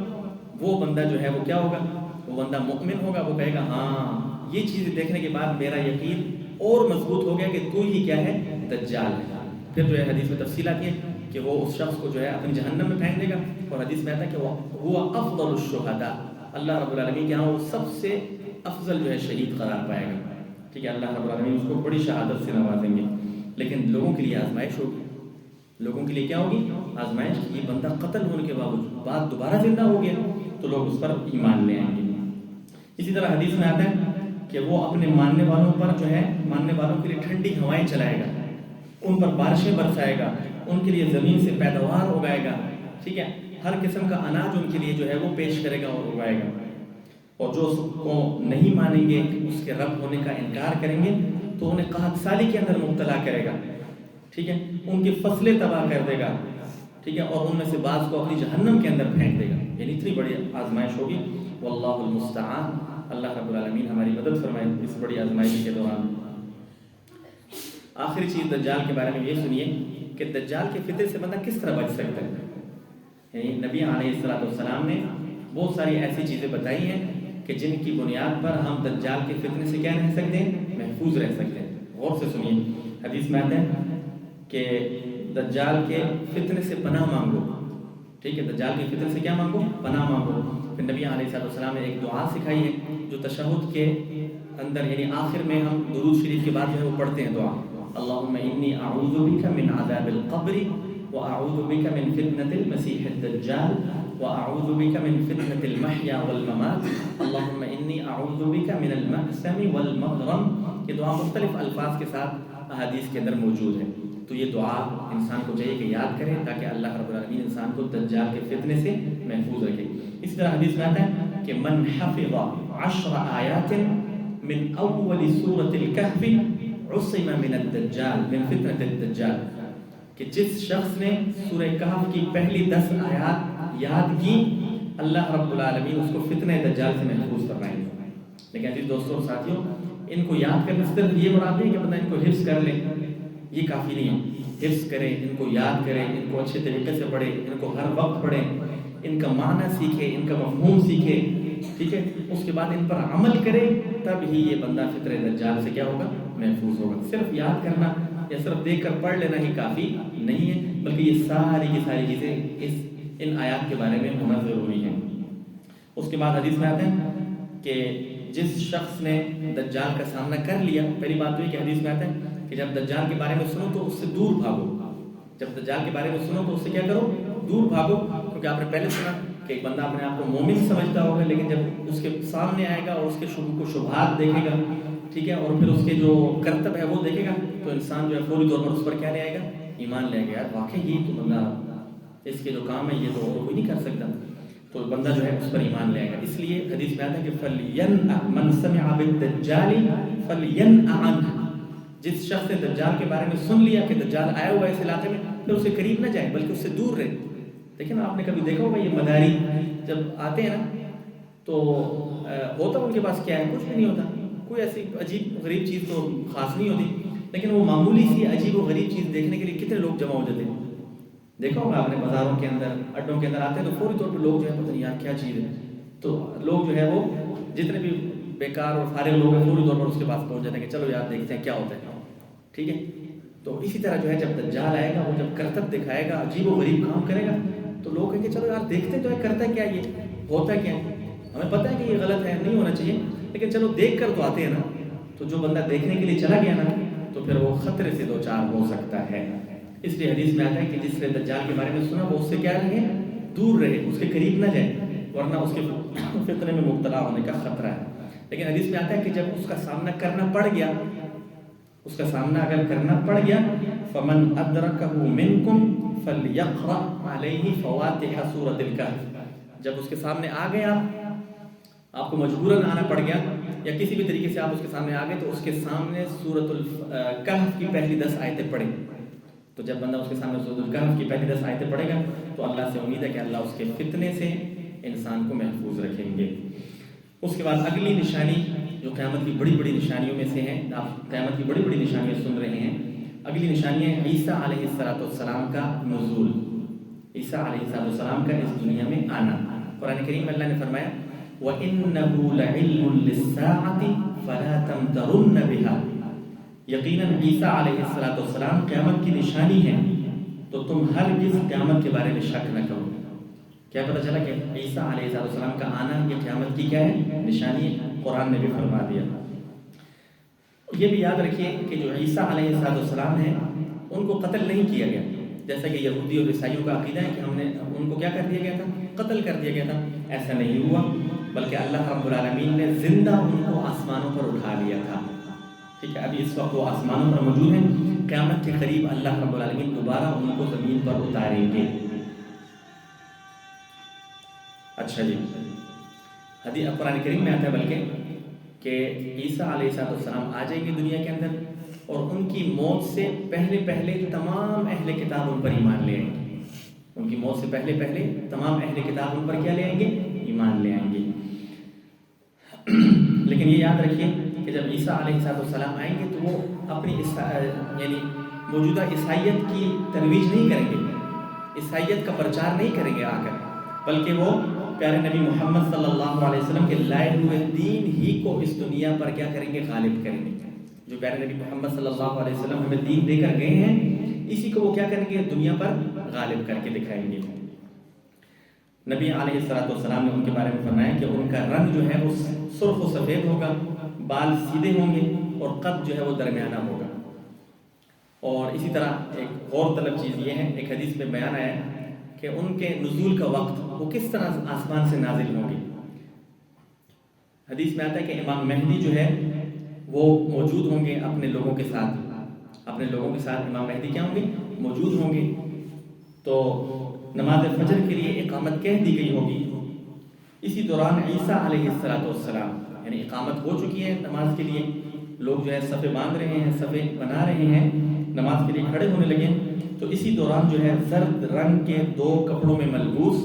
وہ بندہ جو ہے وہ کیا ہوگا، وہ بندہ مؤمن ہوگا. وہ کہے گا ہاں یہ چیز دیکھنے کے بعد میرا یقین اور مضبوط ہو گیا کہ تو ہی کیا ہے، دجال ہے. پھر جو ہے حدیث میں تفصیل آتی ہے کہ وہ اس شخص کو جو ہے اپنی جہنم میں پھینک دے گا. اور حدیث میں آتا ہے کہ وہ افضل الشہداء، اللہ رب العالمین کے یہاں وہ سب سے افضل جو ہے شہید قرار پائے گا. ٹھیک ہے، اللہ رب العالمین اس کو بڑی شہادت سے نوازیں گے. لیکن لوگوں کے لیے آزمائش ہوگی. لوگوں کے لیے کیا ہوگی، آزمائش. یہ بندہ قتل ہونے کے بعد دوبارہ زندہ ہو گیا تو لوگ اس پر ایمان لے آئیں گے. اسی طرح حدیث میں آتا ہے کہ وہ اپنے ماننے والوں پر جو ہے، ماننے والوں کے لیے ٹھنڈی ہوائیں چلائے گا، ان پر بارشیں برسائے گا، ان کے لیے زمین سے پیداوار اگائے گا، ٹھیک ہے، ہر قسم کا اناج ان کے لیے جو ہے وہ پیش کرے گا اور اگائے گا، اور جو اس کو نہیں مانیں گے، اس کے رب ہونے کا انکار کریں گے تو انہیں قحط سالی کے اندر مبتلا کرے گا، ٹھیک ہے، ان کی فصلیں تباہ کر دے گا، ٹھیک ہے، اور ان میں سے بعض کو اپنی جہنم کے اندر پھینک دے گا، یعنی اتنی بڑی آزمائش ہوگی۔ واللہ المستعان، اللہ رب العالمین ہماری مدد فرمائے اس بڑی آزمائش کے دوران۔ آخری چیز دجال کے بارے میں یہ سنیے کہ دجال کے فتنے سے بندہ کس طرح بچ سکتا ہے۔ یعنی نبی علیہ السلام نے بہت ساری ایسی چیزیں بتائی ہیں کہ جن کی بنیاد پر ہم دجال کے فتنے سے کیا رہ سکتے ہیں، محفوظ رہ سکتے ہیں۔ غور سے سنیے، حدیث میں آتا ہے کہ دجال کے فتنے سے پناہ مانگو، ٹھیک ہے، دجال کے فتنے سے کیا مانگو، پناہ مانگو۔ پھر نبی علیہ السلام نے ایک دعا سکھائی ہے جو تشہد کے اندر یعنی آخر میں ہم درود شریف کے بعد جو ہے وہ پڑھتے ہیں دعا، اللہم انی اعوذ بک من عذاب القبر واعوذ بک من فتنة المسیح الدجال واعوذ بک من فتنة المحیا والممات اللہم انی اعوذ بک من المأثم والمغرم۔ یہ دعا مختلف الفاظ کے ساتھ احادیث کے اندر موجود ہے، تو یہ دعا انسان کو چاہیے کہ یاد کرے تاکہ اللہ رب العالمین انسان کو دجال کے فتنے سے محفوظ رکھے۔ اس طرح حدیث میں آتا ہے کہ من حفظ 10 آیات من اول سورة الکہف عصم من الدجال من فتنة الدجال، کہ جس شخص نے سورہ کہف کی پہلی 10 آیات یاد کی اللہ رب العالمین اس کو فتنہ دجال سے محفوظ فرمائیں گے۔ لیکن عزیز دوستوں اور ساتھیوں، ان کو یاد کرنے سے صرف یہ مراد نہیں کہ بندہ ان کو حفظ کر لے، یہ کافی نہیں ہے۔ حفظ کرے، ان کو یاد کرے، ان کو اچھے طریقے سے پڑھے، ان کو ہر وقت پڑھے، ان کا معنی سیکھے، ان کا مفہوم سیکھے، ٹھیک ہے، اس کے بعد ان پر عمل کرے، تب ہی یہ بندہ فتنہ دجال سے کیا ہوگا، محفوظ ہوگا۔ صرف یاد کرنا یا صرف دیکھ کر پڑھ لینا ہی کافی نہیں ہے، بلکہ یہ ساری کی ساری چیزیں ان آیات کے بارے میں ہونا ضروری ہے۔ اس کے بعد حدیث میں آتے ہیں کہ جس شخص نے دجال کا سامنا کر لیا، پہلی بات تو یہ کہ حدیث میں آتا ہے کہ جب دجال کے بارے میں سنو تو اس سے دور بھاگو، جب دجال کے بارے میں سنو تو اس سے کیا کرو، دور بھاگو، کیونکہ آپ نے پہلے سنا کہ ایک بندہ اپنے آپ کو مومن سمجھتا ہوگا، لیکن جب اس کے سامنے آئے گا اور اس کے شبہ و شبہات دیکھے گا، ٹھیک ہے، اور پھر اس کے جو کرتب ہے وہ دیکھے گا، تو انسان جو ہے فوری طور پر اس پر کیا لے آئے گا، ایمان لے گا، واقعی یہ تو بندہ اس کے جو کام ہے یہ تو اور کوئی نہیں کر سکتا، تو بندہ جو ہے اس پر ایمان لے گا۔ اس لیے حدیث میں آتا ہے کہ فَلْيَنْأَ مَنْ سَمِعَ بِالدَّجَّالِ فَلْيَنْأَ عَنْهُ، جس شخص نے دجال کے بارے میں سن لیا کہ دجال آیا ہوا ہے اس علاقے میں، پھر اسے قریب نہ جائے بلکہ اس سے دور رہے۔ دیکھیں نا، آپ نے کبھی دیکھا ہوگا یہ مداری جب آتے ہیں نا تو ہوتا ان کے پاس کیا ہے، کچھ بھی نہیں ہوتا، کوئی ایسی عجیب غریب چیز تو خاص نہیں ہوتی، لیکن وہ معمولی سی عجیب و غریب چیز دیکھنے کے لیے کتنے لوگ جمع ہو جاتے ہیں۔ دیکھا ہوگا آپ نے بازاروں کے اندر، اڈوں کے اندر آتے ہیں تو فوری طور پہ لوگ جو ہے پتہ نہیں یار کیا چیز ہے، تو لوگ جو ہے وہ جتنے بھی بیکار اور فارغ لوگ ہیں فوری طور پر اس کے پاس پہنچ جاتے ہیں کہ چلو یار دیکھتے ہیں کیا ہوتا ہے، ٹھیک ہے۔ تو اسی طرح جو ہے جب دجال آئے گا، وہ جب کرتب دکھائے گا، عجیب و غریب کام کرے گا، تو لوگ کہیں گے چلو یار دیکھتے تو ہے کرتا کیا، یہ ہوتا کیا ہے، ہمیں پتہ ہے کہ یہ غلط ہے، نہیں ہونا چاہیے، لیکن چلو دیکھ کر تو آتے ہیں نا۔ تو جو بندہ دیکھنے کے لیے چلا گیا نا تو پھر وہ خطرے سے دو چار ہو سکتا ہے۔ اس لیے حدیث میں آتا ہے کہ جس نے دجال کے بارے میں سنا وہ اس سے کیا رہے، دور رہے، اس کے قریب نہ جائے، ورنہ اس کے فتنے میں مبتلا ہونے کا خطرہ ہے۔ لیکن حدیث میں آتا ہے کہ جب اس کا سامنا کرنا پڑ گیا، اس کا سامنا اگر کرنا پڑ گیا، فمن ادرکہ منکم فلیقرأ علیہ فواتح سورۃ الکہف، جب اس کے سامنے آ گئے آپ کو مجبوراً آنا پڑ گیا یا کسی بھی طریقے سے آپ اس کے سامنے آ گئے، تو اس کے سامنے سورۃ الکہف کی پہلی 10 آیتیں پڑھیں۔ تو جب بندہ اس کے سامنے سورۃ الکہف کی پہلی 10 آیتیں پڑھے گا تو اللہ سے امید ہے کہ اللہ اس کے فتنے سے انسان کو محفوظ رکھیں گے۔ اس کے بعد اگلی نشانی جو قیامت کی بڑی بڑی نشانیوں میں سے ہے، آپ قیامت کی بڑی بڑی نشانیاں سن رہے ہیں، اگلی نشانی ہے عیسیٰ علیہ السلام کا نزول، عیسیٰ علیہ السلام کا اس دنیا میں آنا۔ قرآن کریم میں اللہ نے فرمایا وَإِنَّهُ لَعِلْمٌ لِلسَّاعَةِ فَلَا تَمْتَرُنَّ بِهَا، یقیناً عیسیٰ علیہ السلام قیامت کی نشانی ہے، تو تم ہرگز قیامت کے بارے میں شک نہ کرو۔ کیا پتہ چلا کہ عیسیٰ علیہ السلام کا آنا یہ قیامت کی کیا ہے، نشانی ہے، قرآن نے بھی فرما دیا۔ یہ بھی یاد رکھیے کہ جو عیسیٰ علیہ السلام ہیں ان کو قتل نہیں کیا گیا، جیسا کہ یہودی اور عیسائیوں کا عقیدہ ہے کہ ہم نے ان کو کیا کر دیا گیا تھا، قتل کر دیا گیا تھا۔ ایسا نہیں ہوا، بلکہ اللہ رب العالمین نے زندہ ان کو آسمانوں پر اٹھا لیا تھا، ٹھیک ہے، ابھی اس وقت وہ آسمانوں پر موجود ہیں، قیامت کے قریب اللہ رب العالمین دوبارہ ان کو زمین پر اتاریں گے۔ اچھا جی، حدیث قرآن کریم میں آتا ہے بلکہ کہ عیسیٰ علیہ السلام آ جائیں گے دنیا کے اندر، اور ان کی موت سے پہلے پہلے تمام اہل کتاب ان پر ایمان لے آئیں گے۔ ان کی موت سے پہلے پہلے تمام اہل کتاب ان پر کیا لے آئیں گے؟ ایمان لے آئیں گے۔ لیکن یہ یاد رکھیے کہ جب عیسیٰ علیہ السلام آئیں گے تو وہ اپنی یعنی موجودہ عیسائیت کی ترویج نہیں کریں گے، عیسائیت کا پرچار نہیں کریں گے آ کر، بلکہ وہ پیارے نبی محمد صلی اللہ علیہ وسلم کے لائے ہوئے دین ہی کو اس دنیا پر کیا کریں گے؟ غالب کریں گے۔ جو پیارے نبی محمد صلی اللہ علیہ وسلم ہمیں دین دے کر گئے ہیں، اسی کو وہ کیا کریں گے؟ دنیا پر غالب کر کے دکھائیں گے۔ نبی علیہ السلام نے ان کے بارے میں فرمایا کہ ان کا رنگ جو ہے وہ سرخ و سفید ہوگا، بال سیدھے ہوں گے اور قد جو ہے وہ درمیانہ ہوگا۔ اور اسی طرح ایک غور طلب چیز یہ ہے، ایک حدیث میں بیان آیا ہے کہ ان کے نزول کا وقت وہ کس طرح آسمان سے نازل ہوں گے۔ حدیث میں آتا ہے کہ امام مہدی جو ہے وہ موجود ہوں گے اپنے لوگوں کے ساتھ، اپنے لوگوں کے ساتھ امام مہدی کیا ہوں گے؟ موجود ہوں گے۔ تو نماز فجر کے لیے اقامت کہہ دی گئی ہوگی۔ اسی دوران عیسیٰ علیہ السلام یعنی اقامت ہو چکی ہے نماز کے لیے، لوگ جو ہے صفیں باندھ رہے ہیں، صفیں بنا رہے ہیں، نماز کے لیے کھڑے ہونے لگے، تو اسی دوران جو ہے زرد رنگ کے 2 کپڑوں میں ملبوس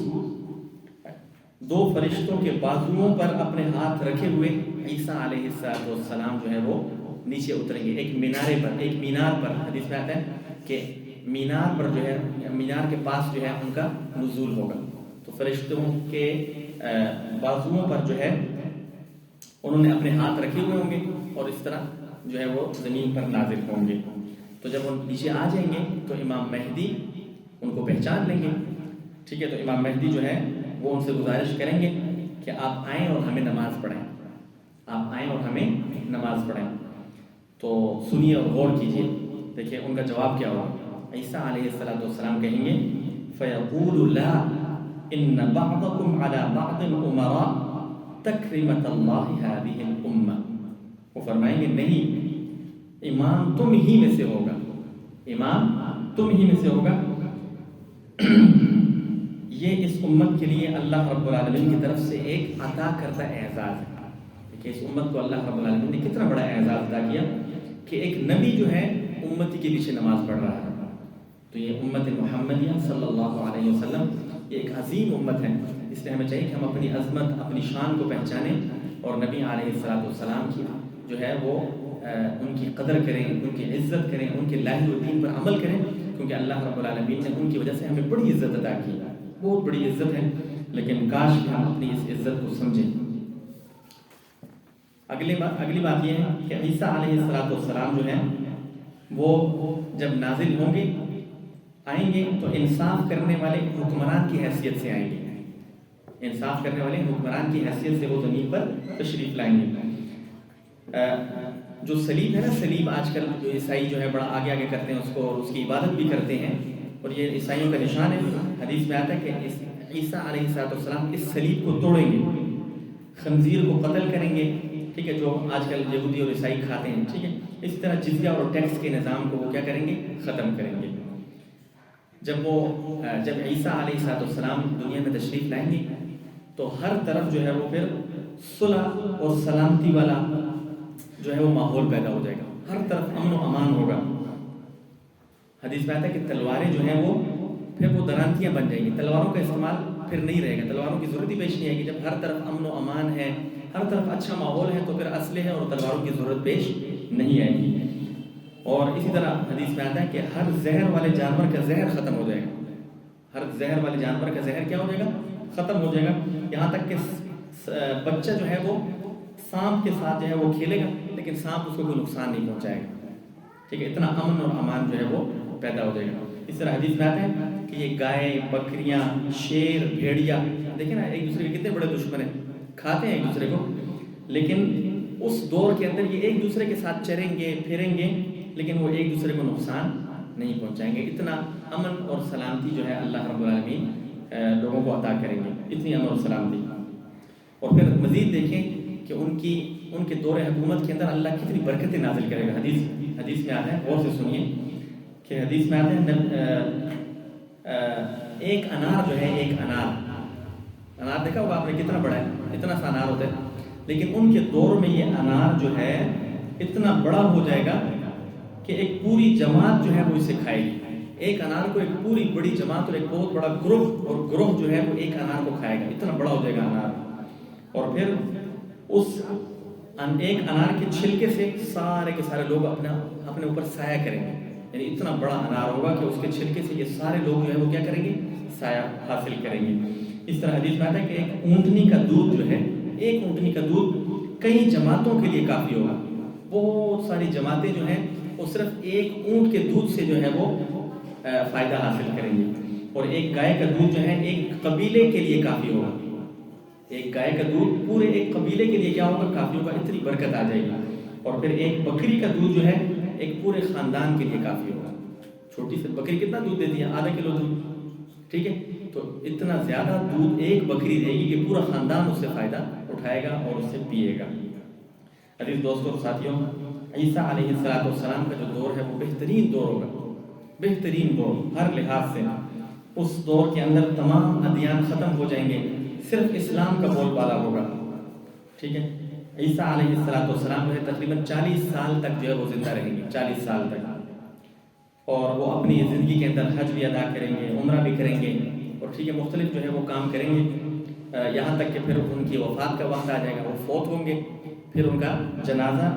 2 فرشتوں کے بازوؤں پر اپنے ہاتھ رکھے ہوئے عیسیٰ علیہ السلام جو ہے وہ نیچے اتریں گے ایک مینار پر۔ حدیث میں آتا ہے کہ مینار پر جو ہے، مینار کے پاس جو ہے ان کا نزول ہوگا، تو فرشتوں کے بازوؤں پر جو ہے انہوں نے اپنے ہاتھ رکھے ہوئے ہوں گے اور اس طرح جو ہے وہ زمین پر نازل ہوں گے۔ تو جب وہ نیچے آ جائیں گے تو امام مہدی ان کو پہچان لیں گے، ٹھیک ہے، تو امام مہدی جو ہے وہ ان سے گزارش کریں گے کہ آپ آئیں اور ہمیں نماز پڑھائیں، آپ آئیں اور ہمیں نماز پڑھائیں۔ تو سنیے اور غور کیجیے، دیکھیے ان کا جواب کیا ہوگا۔ عیسیٰ علیہ السلام کہیں گے فَيَقُولُ لَا إِنَّ بَعْضَكُمْ عَلَى بَعْضٍ أُمَرَاء تَكْرِمَةَ اللَّهِ هَذِهِ الْأُمَّةِ، وہ فرمائیں گے نہیں، امام تم ہی میں سے ہوگا، امام تم ہی میں سے ہوگا۔ یہ اس امت کے لیے اللہ رب العالمین کی طرف سے ایک عطا کردہ اعزاز ہے کہ اس امت کو اللہ رب العالمین نے کتنا بڑا اعزاز عطا کیا کہ ایک نبی جو ہے امتی کے پیچھے نماز پڑھ رہا ہے۔ تو یہ امت محمدیہ صلی اللہ علیہ وسلم یہ ایک عظیم امت ہے، اس لیے ہمیں چاہیے کہ ہم اپنی عظمت، اپنی شان کو پہچانیں اور نبی علیہ السلام کی جو ہے وہ ان کی قدر کریں، ان کی عزت کریں، ان کے لائے ہوئے دین پر عمل کریں، کیونکہ اللہ رب العالمین نے ان کی وجہ سے ہمیں بڑی عزت عطا کی، بہت بڑی عزت ہے، لیکن کاش کہ ہم اپنی اس عزت کو سمجھیں۔ اگلی بات یہ ہے کہ عیسیٰ علیہ السلام جو ہے وہ جب نازل ہوں گے، آئیں گے تو انصاف کرنے والے حکمران کی حیثیت سے آئیں گے، انصاف کرنے والے حکمران کی حیثیت سے وہ زمین پر تشریف لائیں گے۔ جو صلیب ہے نا، صلیب آج کل جو عیسائی جو ہے بڑا آگے آگے کرتے ہیں اس کو، اور اس کی عبادت بھی کرتے ہیں، اور یہ عیسائیوں کا نشان ہے۔ حدیث میں آتا ہے کہ عیسیٰ علیہ السلام اس صلیب کو توڑیں گے، خنزیر کو قتل کریں گے، ٹھیک ہے، جو آج کل یہودی اور عیسائی کھاتے ہیں، ٹھیک ہے، اس طرح جزیہ اور ٹیکس کے نظام کو وہ کیا کریں گے؟ ختم کریں گے۔ جب عیسیٰ علیہ السلام دنیا میں تشریف لائیں گے تو ہر طرف جو ہے وہ پھر صلح اور سلامتی والا جو ہے وہ ماحول پیدا ہو جائے گا، ہر طرف امن و امان ہوگا۔ حدیث میں آتا ہے کہ تلواریں جو ہیں وہ پھر وہ درانتیاں بن جائیں گی، تلواروں کا استعمال پھر نہیں رہے گا، تلواروں کی ضرورت ہی پیش نہیں آئے گی۔ جب ہر طرف امن و امان ہے، ہر طرف اچھا ماحول ہے، تو پھر اسلحے اور تلواروں کی ضرورت پیش نہیں آئے گی۔ اور اسی طرح حدیث میں آتا ہے کہ ہر زہر والے جانور کا زہر ختم ہو جائے گا، ہر زہر والے جانور کا زہر کیا ہو جائے گا؟ ختم ہو جائے گا، یہاں تک کہ بچہ جو ہے وہ سانپ کے ساتھ جو ہے وہ کھیلے گا لیکن سانپ اس کو کوئی نقصان نہیں پہنچائے گا، ٹھیک ہے، اتنا امن اور امان جو ہے وہ پیدا ہو جائے گا۔ اس طرح حدیث میں آتا ہے کہ یہ گائے، بکریاں، شیر، بھیڑیا، دیکھیں نا ایک دوسرے کے کتنے بڑے دشمن ہیں، کھاتے ہیں ایک دوسرے کو، لیکن اس دور کے اندر یہ ایک دوسرے کے ساتھ چریں گے، پھریں گے، لیکن وہ ایک دوسرے کو نقصان نہیں پہنچائیں گے۔ اتنا امن اور سلامتی جو ہے اللہ رب العالمین لوگوں کو عطا کریں گے، اتنی امن اور سلامتی۔ اور پھر مزید دیکھیں کہ ان کے دور حکومت کے اندر اللہ کتنی برکتیں نازل کرے گا. حدیث میں آتا ہے، غور سے سنیے کہ حدیث میں آتا ہے ایک انار جو ہے، ایک انار دیکھا ہوگا آپ نے کتنا بڑا ہے، اتنا سا انار ہوتا ہے، لیکن ان کے دور میں یہ انار جو ہے اتنا بڑا ہو جائے گا کہ ایک پوری جماعت جو ہے وہ اسے کھائے گی. ایک انار کو ایک پوری بڑی جماعت اور ایک بہت بڑا گروہ جو ہے وہ ایک انار کو کھائے گا، اتنا بڑا ہو جائے گا انار. اور پھر اس ایک انار کے چھلکے سے سارے کے سارے لوگ اپنے اوپر سایہ کریں گے. یعنی اتنا بڑا انار ہوگا کہ اس کے چھلکے سے یہ سارے لوگ جو ہے وہ کیا کریں گے؟ سایہ حاصل کریں گے. اس طرح حدیث میں آتا ہے کہ ایک اونٹنی کا دودھ جو ہے، ایک اونٹنی کا دودھ کئی جماعتوں کے لیے کافی ہوگا. بہت ساری جماعتیں جو ہیں وہ صرف ایک اونٹ کے دودھ سے جو ہے وہ فائدہ حاصل کریں گے. اور ایک گائے کا دودھ جو ہے ایک قبیلے کے لیے کافی ہوگا. ایک گائے کا دودھ پورے ایک قبیلے کے لیے کیا ہوگا؟ کافی ہوگا. اتنی برکت آ جائے گی. اور پھر ایک بکری کا دودھ جو ہے ایک پورے خاندان کے لیے کافی ہوگا. چھوٹی سی بکری کتنا دودھ دیتی ہے؟ آدھا کلو دودھ. ٹھیک ہے، تو اتنا زیادہ دودھ ایک بکری دے گی کہ پورا خاندان اس سے فائدہ اٹھائے گا اور اس سے پیے گا. عزیز دوستوں اور ساتھیوں، عیسیٰ علیہ السلام کا جو دور ہے وہ بہترین دور ہوگا، بہترین دور ہر لحاظ سے. اس دور کے اندر تمام ادیان ختم ہو جائیں گے، صرف اسلام کا بول بالا ہوگا. ٹھیک ہے، عیسیٰ علیہ السلام جو ہے تقریباً 40 سال تک جو ہے وہ زندہ رہیں گے، 40 سال تک. اور وہ اپنی زندگی کے اندر حج بھی ادا کریں گے، عمرہ بھی کریں گے، اور ٹھیک ہے مختلف جو ہے وہ کام کریں گے، یہاں تک کہ پھر ان کی وفات کا وقت آ جائے گا، وہ فوت ہوں گے. پھر ان کا جنازہ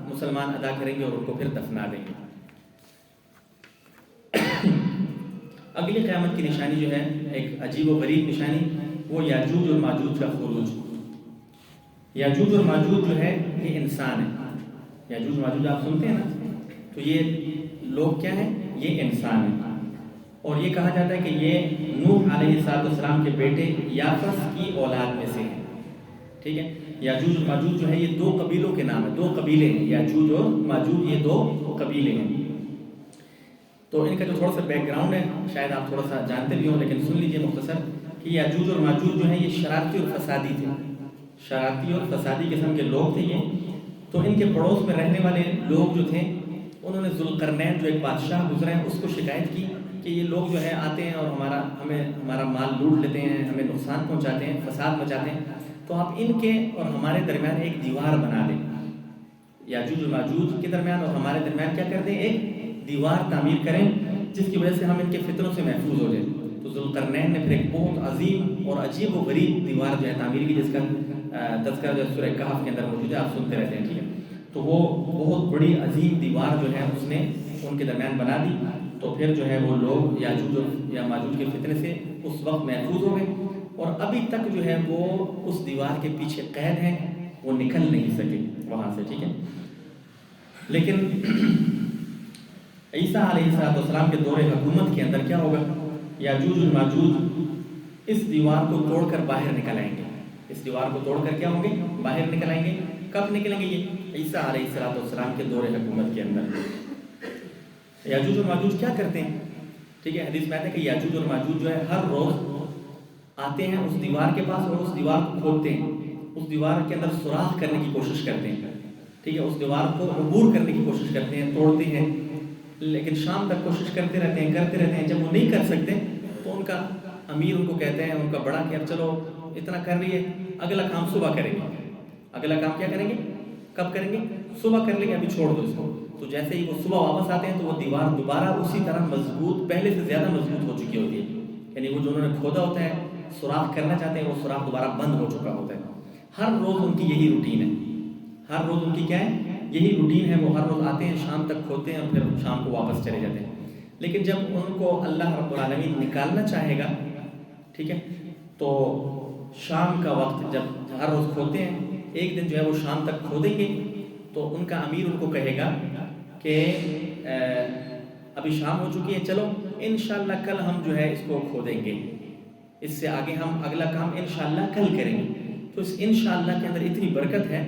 مسلمان ادا کریں گے اور ان کو پھر دفنا دیں گے. اگلی قیامت کی نشانی جو ہے ایک عجیب و غریب نشانی، وہ یاجوج اور ماجوج کا خروج. یاجوج اور ماجوج جو ہے یہ انسان ہے. یاجوج ماجوج آپ سنتے ہیں نا، تو یہ لوگ کیا ہیں؟ یہ انسان ہیں. اور یہ کہا جاتا ہے کہ یہ نوح علیہ السلام کے بیٹے یافس کی اولاد میں سے ہیں. ٹھیک ہے، یاجوج اور ماجوج جو ہے یہ دو قبیلوں کے نام ہیں، دو قبیلے ہیں. یاجوج اور ماجوج یہ دو قبیلے ہیں. تو ان کا جو تھوڑا سا بیک گراؤنڈ ہے شاید آپ تھوڑا سا جانتے بھی ہوں، لیکن سن لیجئے مختصر کہ یاجوج اور ماجوج جو ہیں یہ شرارتی اور فسادی تھے، شرارتی اور فسادی قسم کے لوگ تھے یہ. تو ان کے پڑوس میں رہنے والے لوگ جو تھے انہوں نے ذوالقرنین جو ایک بادشاہ گزرے ہیں اس کو شکایت کی کہ یہ لوگ جو ہے آتے ہیں اور ہمارا مال لوٹ لیتے ہیں، ہمیں نقصان پہنچاتے ہیں، فساد مچاتے ہیں، تو آپ ان کے اور ہمارے درمیان ایک دیوار بنا دیں. یاجوج و ماجوج کے درمیان اور ہمارے درمیان کیا کر دیں؟ ایک دیوار تعمیر کریں جس کی وجہ سے ہم ان کے فتنوں سے محفوظ ہو جائیں. تو ذوالقرنین نے پھر ایک بہت عظیم اور عجیب و غریب دیوار جو ہے تعمیر کی، جس کا تذکرہ جو سورہ کہف کے اندر موجود ہے، آپ سنتے رہتے ہیں. ٹھیک ہے، تو وہ بہت بڑی عظیم دیوار جو ہے اس نے ان کے درمیان بنا دی. تو پھر جو ہے وہ لوگ یاجوج یا ماجوج کے فتنے سے اس وقت محفوظ ہو گئے، اور ابھی تک جو ہے وہ اس دیوار کے پیچھے قید ہیں، وہ نکل نہیں سکے وہاں سے. ٹھیک ہے، لیکن عیسیٰ علیہ السلام کے دور حکومت کے اندر کیا ہوگا؟ یاجوج اور ماجوج اس دیوار کو توڑ کر باہر نکل آئیں گے. اس دیوار کو توڑ کر کیا ہوں گے؟ باہر نکل آئیں گے. کب نکلیں گے؟ یہ عیسیٰ علیہ السلام کے دور حکومت کے اندر. یاجوج اور ماجوج کیا کرتے ہیں؟ ٹھیک ہے، حدیث میں آتا ہے کہ یاجوج اور ماجوج جو ہے ہر روز آتے ہیں اس دیوار کے پاس اور اس دیوار کو کھودتے ہیں، اس دیوار کے اندر سوراخ کرنے کی کوشش کرتے ہیں. ٹھیک ہے، اس دیوار کو عبور کرنے کی کوشش کرتے ہیں، توڑتے ہیں، لیکن شام تک کوشش کرتے رہتے ہیں. جب وہ نہیں کر سکتے تو ان کا امیر ان کو کہتے ہیں، ان کا بڑا کہ اب چلو اتنا کر رہی ہے، اگلا کام صبح کریں گے. اگلا کام کیا کریں گے؟ کب کریں گے؟ صبح کر لیں گے، ابھی چھوڑ دو اس کو. تو جیسے ہی وہ صبح واپس آتے ہیں تو وہ دیوار دوبارہ اسی طرح مضبوط، پہلے سے زیادہ مضبوط ہو چکی ہوتی ہے. یعنی وہ جو انہوں نے کھودا ہوتا ہے، سوراخ کرنا چاہتے ہیں، وہ سوراخ دوبارہ بند ہو چکا ہوتا ہے. ہر روز ان کی یہی روٹین ہے. ہر روز ان کی کیا ہے؟ یہی روٹین ہے. وہ ہر روز آتے ہیں، شام تک کھودتے ہیں اور پھر شام کو واپس چلے جاتے ہیں. لیکن جب ان کو اللہ رب العالمین نکالنا چاہے گا، ٹھیک ہے، تو شام کا وقت جب ہر روز کھودتے ہیں، ایک دن جو ہے وہ شام تک کھودیں گے تو ان کا امیر ان کو کہے گا کہ ابھی شام ہو چکی ہے، چلو انشاءاللہ کل ہم جو ہے اس کو کھودیں گے، اس سے آگے ہم اگلا کام انشاءاللہ کل کریں گے. تو اس انشاءاللہ کے اندر اتنی برکت ہے،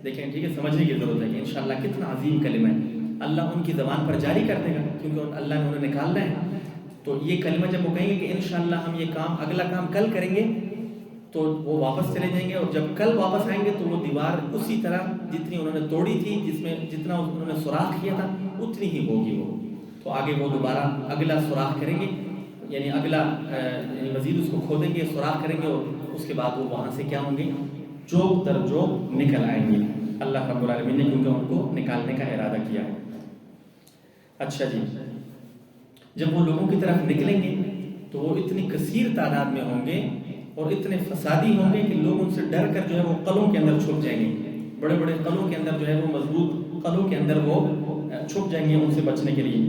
دیکھیں ٹھیک ہے، سمجھنے کی ضرورت ہے کہ انشاءاللہ کتنا عظیم کلمہ ہے. اللہ ان کی زبان پر جاری کر دے گا کیونکہ اللہ نے انہیں نکالنا ہے. تو یہ کلمہ جب وہ کہیں گے کہ انشاءاللہ ہم یہ کام اگلا کام کل کریں گے، تو وہ واپس چلے جائیں گے، اور جب کل واپس آئیں گے تو وہ دیوار اسی طرح جتنی انہوں نے توڑی تھی، جتنا انہوں نے سوراخ کیا تھا اتنی ہی ہوگی وہ. تو آگے وہ دوبارہ اگلا سوراخ کریں گے، یعنی اگلا یعنی مزید اس کو کھودیں گے، سوراخ کریں گے، اور اس کے بعد وہ وہاں سے کیا ہوں گے، جوک در جوک نکل آئیں گے. اللہ رب العالمین نے کیونکہ ان کو نکالنے کا ارادہ کیا ہے. اچھا جی، جب وہ لوگوں کی طرف نکلیں گے تو وہ اتنی کثیر تعداد میں ہوں گے اور اتنے فسادی ہوں گے کہ لوگ ان سے ڈر کر جو ہے وہ قلعوں کے اندر چھپ جائیں گے. بڑے بڑے قلعوں کے اندر جو ہے وہ مضبوط قلعوں کے اندر وہ چھپ جائیں گے ان سے بچنے کے لیے.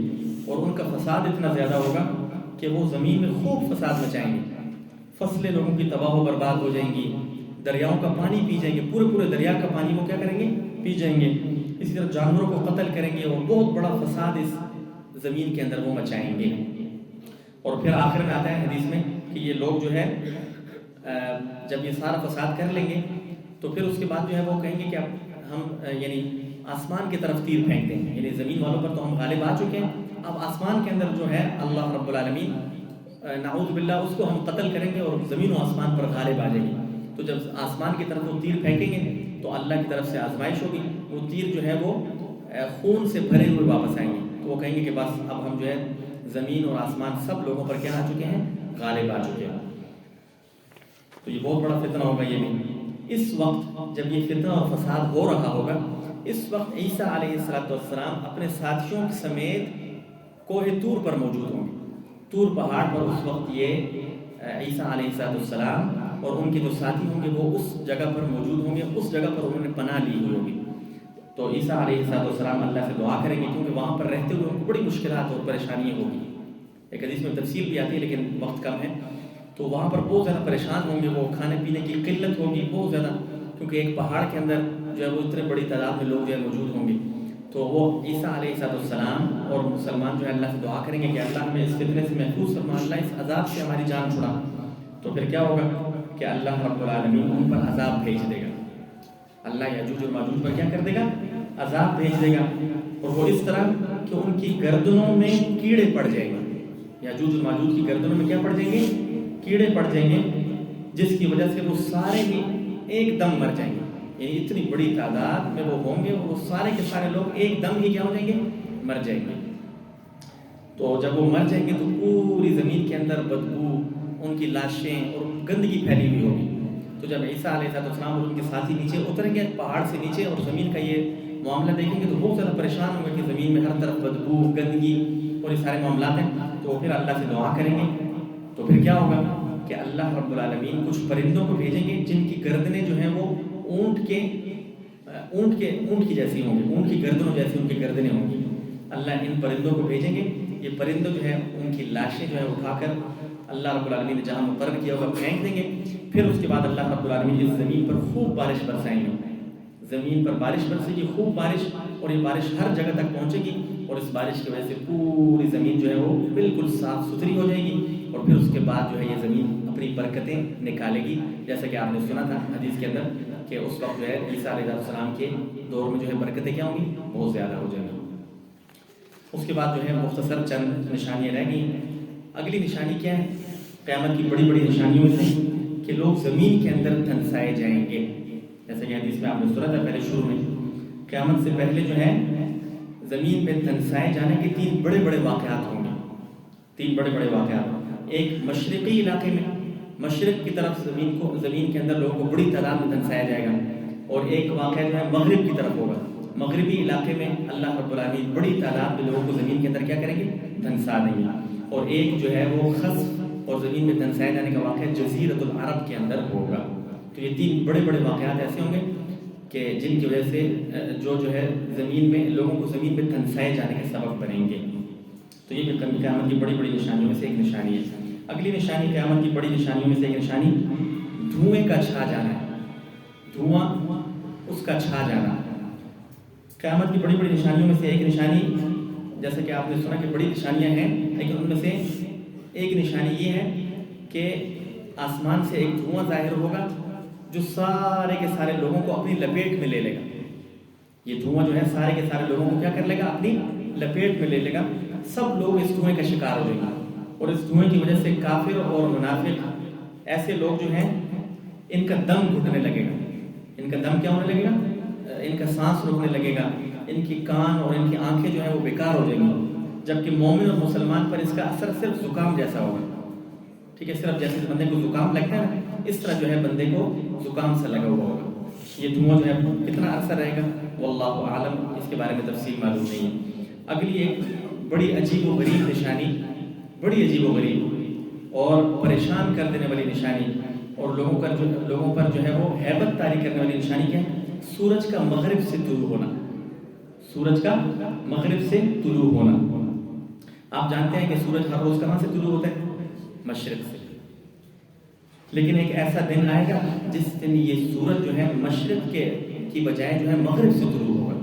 اور ان کا فساد اتنا زیادہ ہوگا کہ وہ زمین میں خوب فساد مچائیں گے. فصلیں لوگوں کی تباہ و برباد ہو جائیں گی، دریاؤں کا پانی پی جائیں گے، پورے دریا کا پانی وہ کیا کریں گے، پی جائیں گے. اسی طرح جانوروں کو قتل کریں گے اور بہت بڑا فساد اس زمین کے اندر وہ مچائیں گے. اور پھر آخر میں آتا ہے حدیث میں کہ یہ لوگ جو ہے جب یہ سارا فساد کر لیں گے تو پھر اس کے بعد جو ہے وہ کہیں گے کہ اب ہم یعنی آسمان کی طرف تیر پھینکتے ہیں، یعنی زمین والوں پر تو ہم غالب آ چکے ہیں، اب آسمان کے اندر جو ہے اللہ رب العالمین نعوذ باللہ اس کو ہم قتل کریں گے اور زمین و آسمان پر غالب آ جائیں گے. تو جب آسمان کی طرف وہ تیر پھینکیں گے تو اللہ کی طرف سے آزمائش ہوگی، وہ تیر جو ہے وہ خون سے بھرے ہوئے واپس آئیں گے. تو وہ کہیں گے کہ بس اب ہم جو ہے زمین اور آسمان سب لوگوں پر کیا آ چکے ہیں، غالب آ چکے ہیں. تو یہ بہت بڑا فتنہ ہوگا. یہ بھی اس وقت جب یہ فتنہ اور فساد ہو رہا ہوگا، اس وقت عیسیٰ علیہ السلام اپنے ساتھیوں سمیت کوہ طور پر موجود ہوں گے. طور پہاڑ پر اس وقت یہ عیسیٰ علیہ السلام اور ان کے جو ساتھی ہوں گے وہ اس جگہ پر موجود ہوں گے، اس جگہ پر انہوں نے پناہ لی ہوئی ہوگی. تو عیسیٰ علیہ السلام اللہ سے دعا کریں گے کیونکہ وہاں پر رہتے ہوئے ان کو بڑی مشکلات اور پریشانیاں ہوگی. ایک حدیث میں تفصیل بھی آتی ہے لیکن وقت کم ہے. تو وہاں پر بہت زیادہ پریشان ہوں گے، وہ کھانے پینے کی قلت ہوگی بہت زیادہ، کیونکہ ایک پہاڑ کے اندر جو ہے وہ اتنے بڑی تعداد میں لوگ جو ہے موجود ہوں گے. تو وہ عیسیٰ علیہ السلام اور مسلمان جو ہے اللہ سے دعا کریں گے کہ اللہ ہمیں اس فتنے سے محفوظ فرما، اللہ اس عذاب سے ہماری جان چھڑا. تو پھر کیا ہوگا کہ اللہ رب العالمین ان پر عذاب بھیج دے گا. اللہ یاجوج اور ماجوج پر کیا کر دے گا، عذاب بھیج دے گا. اور وہ اس طرح کہ ان کی گردنوں میں کیڑے پڑ جائیں گے. یاجوج اور ماجوج کی گردنوں میں کیا پڑ جائیں گے، کیڑے پڑ جائیں گے، جس کی وجہ سے وہ سارے ہی ایک دم مر جائیں گے. یعنی اتنی بڑی تعداد میں وہ ہوں گے اور وہ سارے کے سارے لوگ ایک دم ہی کیا ہو جائیں گے، مر جائیں گے. تو جب وہ مر جائیں گے تو پوری زمین کے اندر بدبو، ان کی لاشیں اور گندگی پھیلی ہوئی ہوگی. تو جب عیسیٰ علیہ السلام اور ان کے ساتھی نیچے اتریں گے پہاڑ سے نیچے اور زمین کا یہ معاملہ دیکھیں گے تو بہت زیادہ پریشان ہوں گے کہ زمین میں ہر طرف بدبو، گندگی اور یہ سارے معاملات ہیں. تو وہ پھر اللہ سے دعا کریں گے. تو پھر کیا ہوگا کہ اللہ رب العالمین کچھ پرندوں کو بھیجیں گے جن کی گردنیں جو ہیں وہ اونٹ کی جیسی ہوں گی، اونٹ کی گردنوں جیسی ان کی گردنیں ہوں گی. اللہ ان پرندوں کو بھیجیں گے. یہ پرندوں جو ہے ان کی لاشیں جو ہے اٹھا کر اللہ رب العالمین نے جہاں مقرر کیا ہوگا پھینک دیں گے. پھر اس کے بعد اللہ رب العالمین اس زمین پر خوب بارش برسائیں گے. زمین پر بارش برسے گی، خوب بارش، اور یہ بارش ہر جگہ تک پہنچے گی اور اس بارش کی وجہ سے پوری زمین جو ہے وہ بالکل صاف ستھری ہو جائے گی. اور پھر اس کے بعد جو ہے یہ زمین اپنی برکتیں نکالے گی. جیسا کہ آپ نے سنا تھا حدیث کے اندر کہ اس وقت جو ہے عیسیٰ علیہ السلام کے دور میں جو ہے برکتیں کیا ہوں گی، بہت زیادہ ہو جائیں گی. اس کے بعد جو ہے مختصر چند نشانیاں رہ گئی. اگلی نشانی کیا ہے، قیامت کی بڑی بڑی نشانیوں میں سے کہ لوگ زمین کے اندر دھنسائے جائیں گے. جیسا کہ حدیث میں آپ نے سنا تھا پہلے شروع میں، قیامت سے پہلے جو ہے زمین پہ دھنسائے جانے کے 3 بڑے بڑے واقعات ہوں گے. 3 بڑے بڑے واقعات. ایک مشرقی علاقے میں، مشرق کی طرف زمین کے اندر لوگوں کو بڑی تعداد میں دھنسایا جائے گا. اور ایک واقعہ جو ہے مغرب کی طرف ہوگا. مغربی علاقے میں اللہ رب العالمین بڑی تعداد میں لوگوں کو زمین کے اندر کیا کریں گے، دھنسا دیں گے. اور ایک جو ہے وہ خسف اور زمین میں دھنسائے جانے کا واقعہ جزیرۃ العرب کے اندر ہوگا. تو یہ 3 بڑے بڑے واقعات ایسے ہوں گے کہ جن کی وجہ سے جو ہے زمین میں لوگوں کو زمین میں دھنسائے جانے کے سبب بنیں گے. تو یہ قیامت کی بڑی بڑی نشانیوں میں سے ایک نشانی ہے. اگلی نشانی قیامت کی بڑی نشانیوں میں سے ایک نشانی دھوئیں کا چھا جانا ہے. دھواں اس کا چھا جانا قیامت کی بڑی بڑی نشانیوں میں سے ایک نشانی. جیسا کہ آپ نے سنا کہ بڑی نشانیاں ہیں لیکن ان میں سے ایک نشانی یہ ہے کہ آسمان سے ایک دھواں ظاہر ہوگا جو سارے کے سارے لوگوں کو اپنی لپیٹ میں لے لے گا. یہ دھواں جو ہے سارے کے سارے لوگوں کو کیا کر لے گا، اپنی لپیٹ میں لے لے گا. سب لوگ اس دھوئیں کا شکار ہو جائیں گے. اور اس دھوئیں کی وجہ سے کافر اور منافق ایسے لوگ جو ہیں ان کا دم گھٹنے لگے گا. ان کا دم کیا ہونے لگے گا؟ ان کا سانس رکنے لگے گا. ان کی کان اور ان کی آنکھیں جو ہیں وہ بیکار ہو جائیں گی. جبکہ مومن اور مسلمان پر اس کا اثر صرف زکام جیسا ہوگا. ٹھیک ہے، صرف جیسے بندے کو زکام لگتا ہے اس طرح جو ہے بندے کو زکام سے لگا ہوا ہوگا. یہ دھواں جو ہے کتنا اثر رہے گا واللہ عالم، اس کے بارے میں تفصیل معلوم نہیں ہے. اگلی ایک بڑی عجیب و غریب نشانی، بڑی عجیب و غریب اور پریشان کر دینے والی نشانی اور لوگوں پر جو ہے وہ ہیبت طاری کرنے والی نشانی کیا ہے؟ سورج کا مغرب سے طلوع ہونا. سورج کا مغرب سے طلوع ہونا. آپ جانتے ہیں کہ سورج ہر روز کہاں سے طلوع ہوتا ہے؟ مشرق سے. لیکن ایک ایسا دن آئے گا جس دن یہ سورج جو ہے مشرق کی بجائے جو ہے مغرب سے طلوع ہوگا.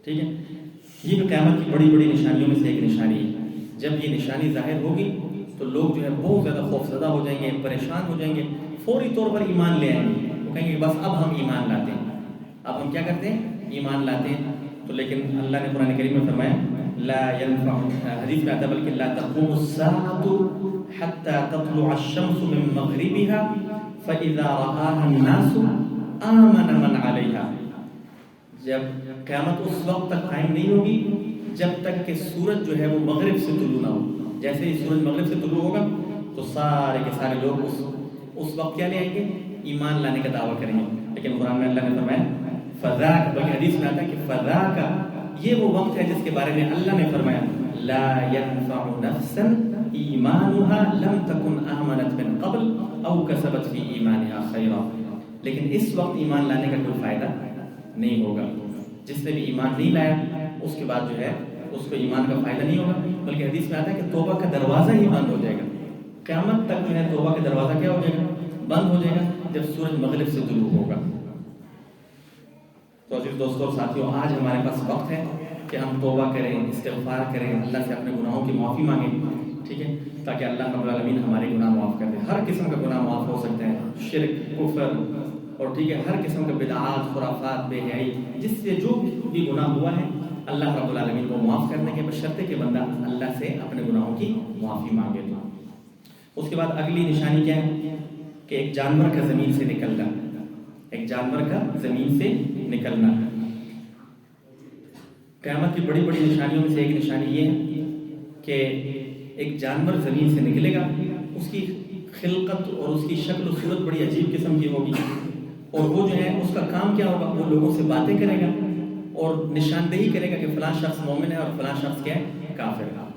ٹھیک ہے، یہ بھی قیامت کی بڑی بڑی نشانیوں میں سے ایک نشانی ہے. جب یہ نشانی ظاہر ہوگی تو لوگ جو ہے بہت زیادہ خوفزدہ ہو جائیں گے، پریشان ہو جائیں گے، فوری طور پر ایمان لے آئیں گے. وہ کہیں گے بس اب ہم ایمان لاتے ہیں. اب ہم کیا کرتے ہیں؟ ایمان لاتے ہیں. تو لیکن اللہ نے قرآن کریم میں فرمایا لا ينفع، حدیث میں آتا ہے بلکہ لا تقوم الساعة حتى تطلع الشمس من مغربها فإذا رآها الناس آمن من عليها. جب قیامت اس وقت تک قائم نہیں ہوگی جب تک کہ سورج جو ہے وہ مغرب سے طلوع نہ ہو. جیسے ہی سورج مغرب سے طلوع ہوگا تو سارے کے سارے لوگ اس وقت کیا لے آئیں گے؟ ایمان لانے کا دعویٰ کریں گے. لیکن قرآن میں اللہ نے فرمایا فذاک، بلکہ حدیث میں آتا ہے کہ فذاک، یہ وہ وقت ہے جس کے بارے میں اللہ نے فرمایا لا ينفع نفسا ایمانها لم تكن آمنت من قبل او کسبت فی ایمانها خیرا. لیکن اس وقت ایمان لانے کا کوئی فائدہ نہیں ہوگا. جس نے بھی ایمان نہیں لایا اس کے بعد جو ہے اس کو ایمان کا فائدہ نہیں ہوگا. بلکہ حدیث میں آتا ہے کہ توبہ کا دروازہ ہی بند ہو جائے گا. قیامت تک جو ہے توبہ کا دروازہ کیا ہو جائے گا؟ بند ہو جائے گا جب سورج مغرب سے طلوع ہوگا. تو عزیز دوستوں اور ساتھیوں، آج ہمارے پاس وقت ہے کہ ہم توبہ کریں، استغفار کریں، اللہ سے اپنے گناہوں کی معافی مانگیں. ٹھیک ہے، تاکہ اللہ رب العالمین ہمارے گناہ معاف کر دے. ہر قسم کا گناہ معاف ہو سکتا ہے، شرک، کفر اور ٹھیک ہے ہر قسم کا بدعات، خرافات، بے حیائی، جس سے جو بھی گناہ ہوا ہے اللہ رب العالمین کو معاف کرنے کے بشرطے کہ بندہ اللہ سے اپنے گناہوں کی معافی مانگے. تو اس کے بعد اگلی نشانی کیا ہے کہ ایک جانور کا زمین سے نکلنا. ایک جانور کا زمین سے نکلنا. قیامت کی بڑی بڑی نشانیوں میں سے ایک نشانی یہ ہے کہ ایک جانور زمین سے نکلے گا. اس کی خلقت اور اس کی شکل و صورت بڑی عجیب قسم کی ہوگی اور وہ جو ہے اس کا کام کیا ہوگا؟ وہ لوگوں سے باتیں کرے گا اور نشاندہی کرے گا کہ فلاں شخص مومن ہے اور فلاں شخص کیا ہے؟ کافر ہے.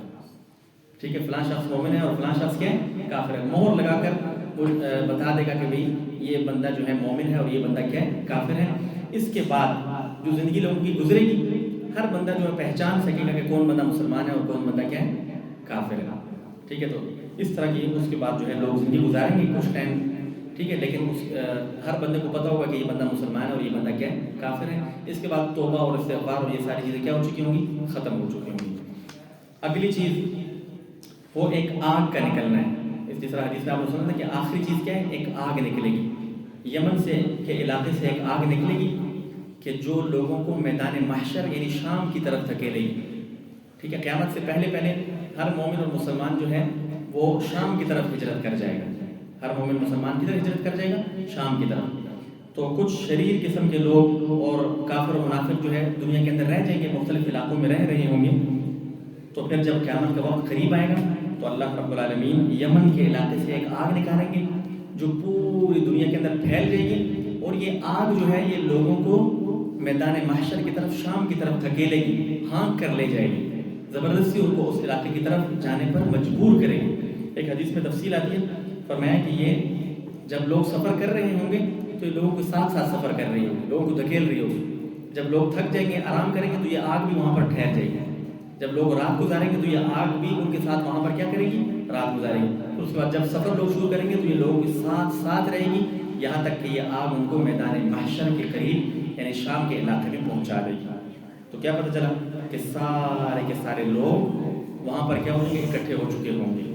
ٹھیک ہے، فلاں شخص مومن ہے اور فلاں شخص کیا ہے؟ کافر ہے. مہر لگا کر وہ بتا دے گا کہ بھئی یہ بندہ جو ہے مومن ہے اور یہ بندہ کیا ہے؟ کافر ہے. اس کے بعد جو زندگی لوگوں کی گزرے گی ہر بندہ جو ہے پہچان سکے گا کہ کون بندہ مسلمان ہے اور کون بندہ کیا ہے؟ کافر ہے. ٹھیک ہے، تو اس طرح کی اس کے بعد جو ہے لوگ زندگی گزاریں گے کچھ ٹائم. ٹھیک ہے، لیکن ہر بندے کو پتہ ہوگا کہ یہ بندہ مسلمان ہے اور یہ بندہ کیا ہے؟ کافر ہے. اس کے بعد توبہ اور استغفار اور یہ ساری چیزیں کیا ہو چکی ہوں گی؟ ختم ہو چکی ہوں گی. اگلی چیز وہ ایک آگ کا نکلنا ہے. اس طرح حدیث میں آپ نے سنا تھا کہ آخری چیز کیا ہے؟ ایک آگ نکلے گی. یمن سے کے علاقے سے ایک آگ نکلے گی کہ جو لوگوں کو میدان محشر یعنی شام کی طرف دھکیلے گی. ٹھیک ہے، قیامت سے پہلے ہر مومن اور مسلمان جو ہے وہ شام کی طرف ہجرت کر جائے گا. ہر مومن مسلمان کی طرف ہجرت کر جائے گا شام کی طرف. تو کچھ شریر قسم کے لوگ اور کافر و منافق جو ہے دنیا کے اندر رہ جائیں گے، مختلف علاقوں میں رہ رہے ہوں گے. تو پھر جب قیامت کا وقت قریب آئے گا تو اللہ رب العالمین یمن کے علاقے سے ایک آگ نکالیں گے جو پوری دنیا کے اندر پھیل جائے گی. اور یہ آگ جو ہے یہ لوگوں کو میدان محشر کی طرف شام کی طرف دھکیلے گی، ہانک کر لے جائے گی، زبردستی ان کو اس علاقے کی طرف جانے پر مجبور کرے گی. ایک حدیث میں تفصیل آتی ہے، فرمایا کہ یہ جب لوگ سفر کر رہے ہوں گے تو یہ لوگوں کے ساتھ ساتھ سفر کر رہی ہوگی، لوگوں کو دھکیل رہی ہوگی. جب لوگ تھک جائیں گے، آرام کریں گے تو یہ آگ بھی وہاں پر ٹھہر جائے گی. جب لوگ رات گزاریں گے تو یہ آگ بھی ان کے ساتھ وہاں پر کیا کرے گی؟ رات گزارے گی. اس کے بعد جب سفر لوگ شروع کریں گے تو یہ لوگوں کے ساتھ ساتھ رہے گی یہاں تک کہ یہ آگ ان کو میدان محشر کے قریب یعنی شام کے علاقے میں پہنچا دے گی. تو کیا پتہ چلا کہ سارے کے سارے لوگ وہاں پر کیا ہوں گے؟ اکٹھے ہو چکے ہوں گے،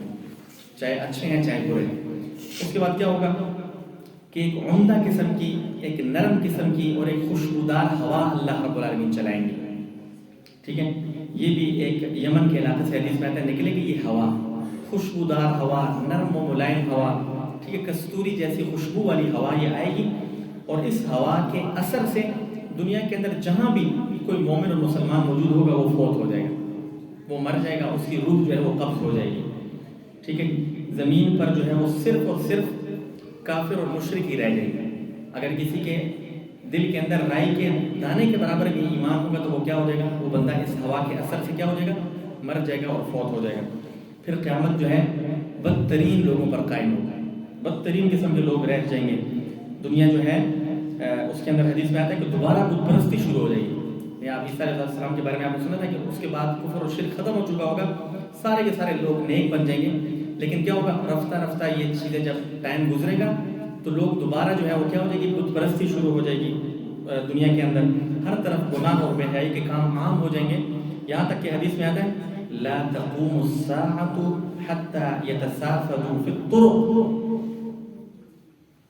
چاہے اچھے ہیں چاہے برے ہیں. اس کے بعد کیا ہوگا کہ ایک عمدہ قسم کی، ایک نرم قسم کی اور ایک خوشبودار ہوا اللہ رب العالمین چلائیں گے. ٹھیک ہے، یہ بھی ایک یمن کے علاقے سے حدیث میں آتا ہے نکلے گی یہ ہوا، خوشبودار ہوا، نرم و ملائم ہوا. ٹھیک ہے، کستوری جیسی خوشبو والی ہوا یہ آئے گی، اور اس ہوا کے اثر سے دنیا کے اندر جہاں بھی کوئی مومن اور مسلمان موجود ہوگا وہ فوت ہو جائے گا، وہ مر جائے گا، اس کی روح جو ہے وہ قبض ہو جائے گی، ٹھیک ہے۔ زمین پر جو ہے وہ صرف اور صرف کافر اور مشرک ہی رہ جائیں گے۔ اگر کسی کے دل کے اندر رائی کے دانے کے برابر بھی ایمان ہوگا تو وہ کیا ہو جائے گا، وہ بندہ اس ہوا کے اثر سے کیا ہو جائے گا، مر جائے گا اور فوت ہو جائے گا۔ پھر قیامت جو ہے بدترین لوگوں پر قائم ہوگا، بدترین قسم کے لوگ رہ جائیں گے۔ دنیا جو ہے اس کے اندر حدیث میں آتا ہے کہ دوبارہ بت پرستی شروع ہو جائے گی۔ آپ عیسیٰ علیہ السلام کے بارے میں آپ نے سنا تھا کہ اس کے بعد کفر اور شرک ختم ہو چکا ہوگا، سارے کے سارے لوگ نیک بن جائیں گے، لیکن کیا ہوگا، رفتہ رفتہ یہ چیزیں جب ٹائم گزرے گا تو لوگ دوبارہ جو ہے وہ کیا ہو جائے گی، بت پرستی شروع ہو جائے گی دنیا کے اندر، ہر طرف گناہ اور بے حیائی کے کام عام ہو جائیں گے، یہاں تک کہ حدیث میں آتا ہے لا تقوم الساعة حتى يتسافدوا في الطرق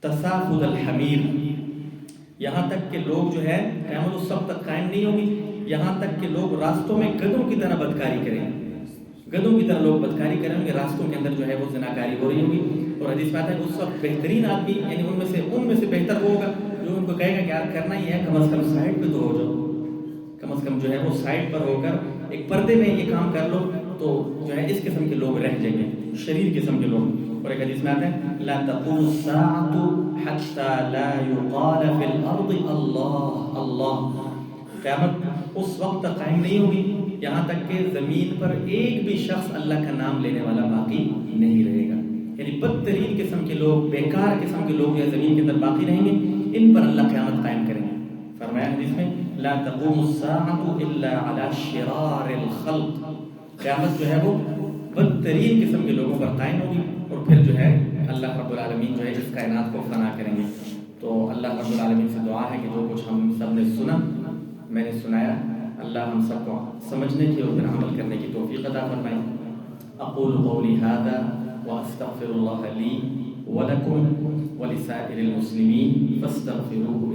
تسافد الحمیر، یہاں تک کہ لوگ جو ہے قیامت اس وقت تک قائم نہیں ہوگی یہاں تک کہ لوگ راستوں میں گدھوں کی طرح بدکاری کریں، گدھوں کی طرح لوگ بدکاری کریں گے، راستوں کے اندر جو ہے وہ زناکاری ہو رہی ہوگی۔ اور حدیث میں آتا ہے کہ اس وقت بہترین آدمی یعنی ان میں سے بہتر وہ ہوگا جو ان کو کہے گا کہ یار کرنا ہی ہے، کم از کم سائڈ پہ تو ہو جاؤ، کم از کم جو ہے وہ سائڈ پر ہو کر ایک پردے میں یہ کام کر لو، تو جو ہے اس قسم کے لوگ رہ جائیں گے، شریر قسم کے لوگ۔ اور ایک حدیث میں آتا ہے لا تقوم الساعة حتى لا يقال في الارض اللہ اللہ، قیامت اس وقت تک قائم نہیں ہوگی یہاں تک کہ زمین پر ایک بھی شخص اللہ کا نام لینے والا باقی نہیں رہے گا، یعنی بدترین قسم کے لوگ، بیکار قسم کے لوگ جو زمین کے اندر باقی رہیں گے، ان پر اللہ قیامت قائم کریں گے۔ فرمایا حدیث میں لا تقوم الساعة الا على شرار الخلق، قیامت جو ہے وہ بدترین قسم کے لوگوں پر قائم ہوگی، اور پھر جو ہے اللہ رب العالمین جو ہے اس کائنات کو فنا کریں گے۔ تو اللہ رب العالمین سے دعا ہے کہ جو کچھ ہم سب نے سنا، میں نے سنایا، اللہ ہم سب کو سمجھنے کی اور پھر عمل کرنے کی توفیق عطا فرمائے۔ اقول قولی ھذا واستغفر اللہ لی ولکم ولسائر المسلمین فاستغفروہ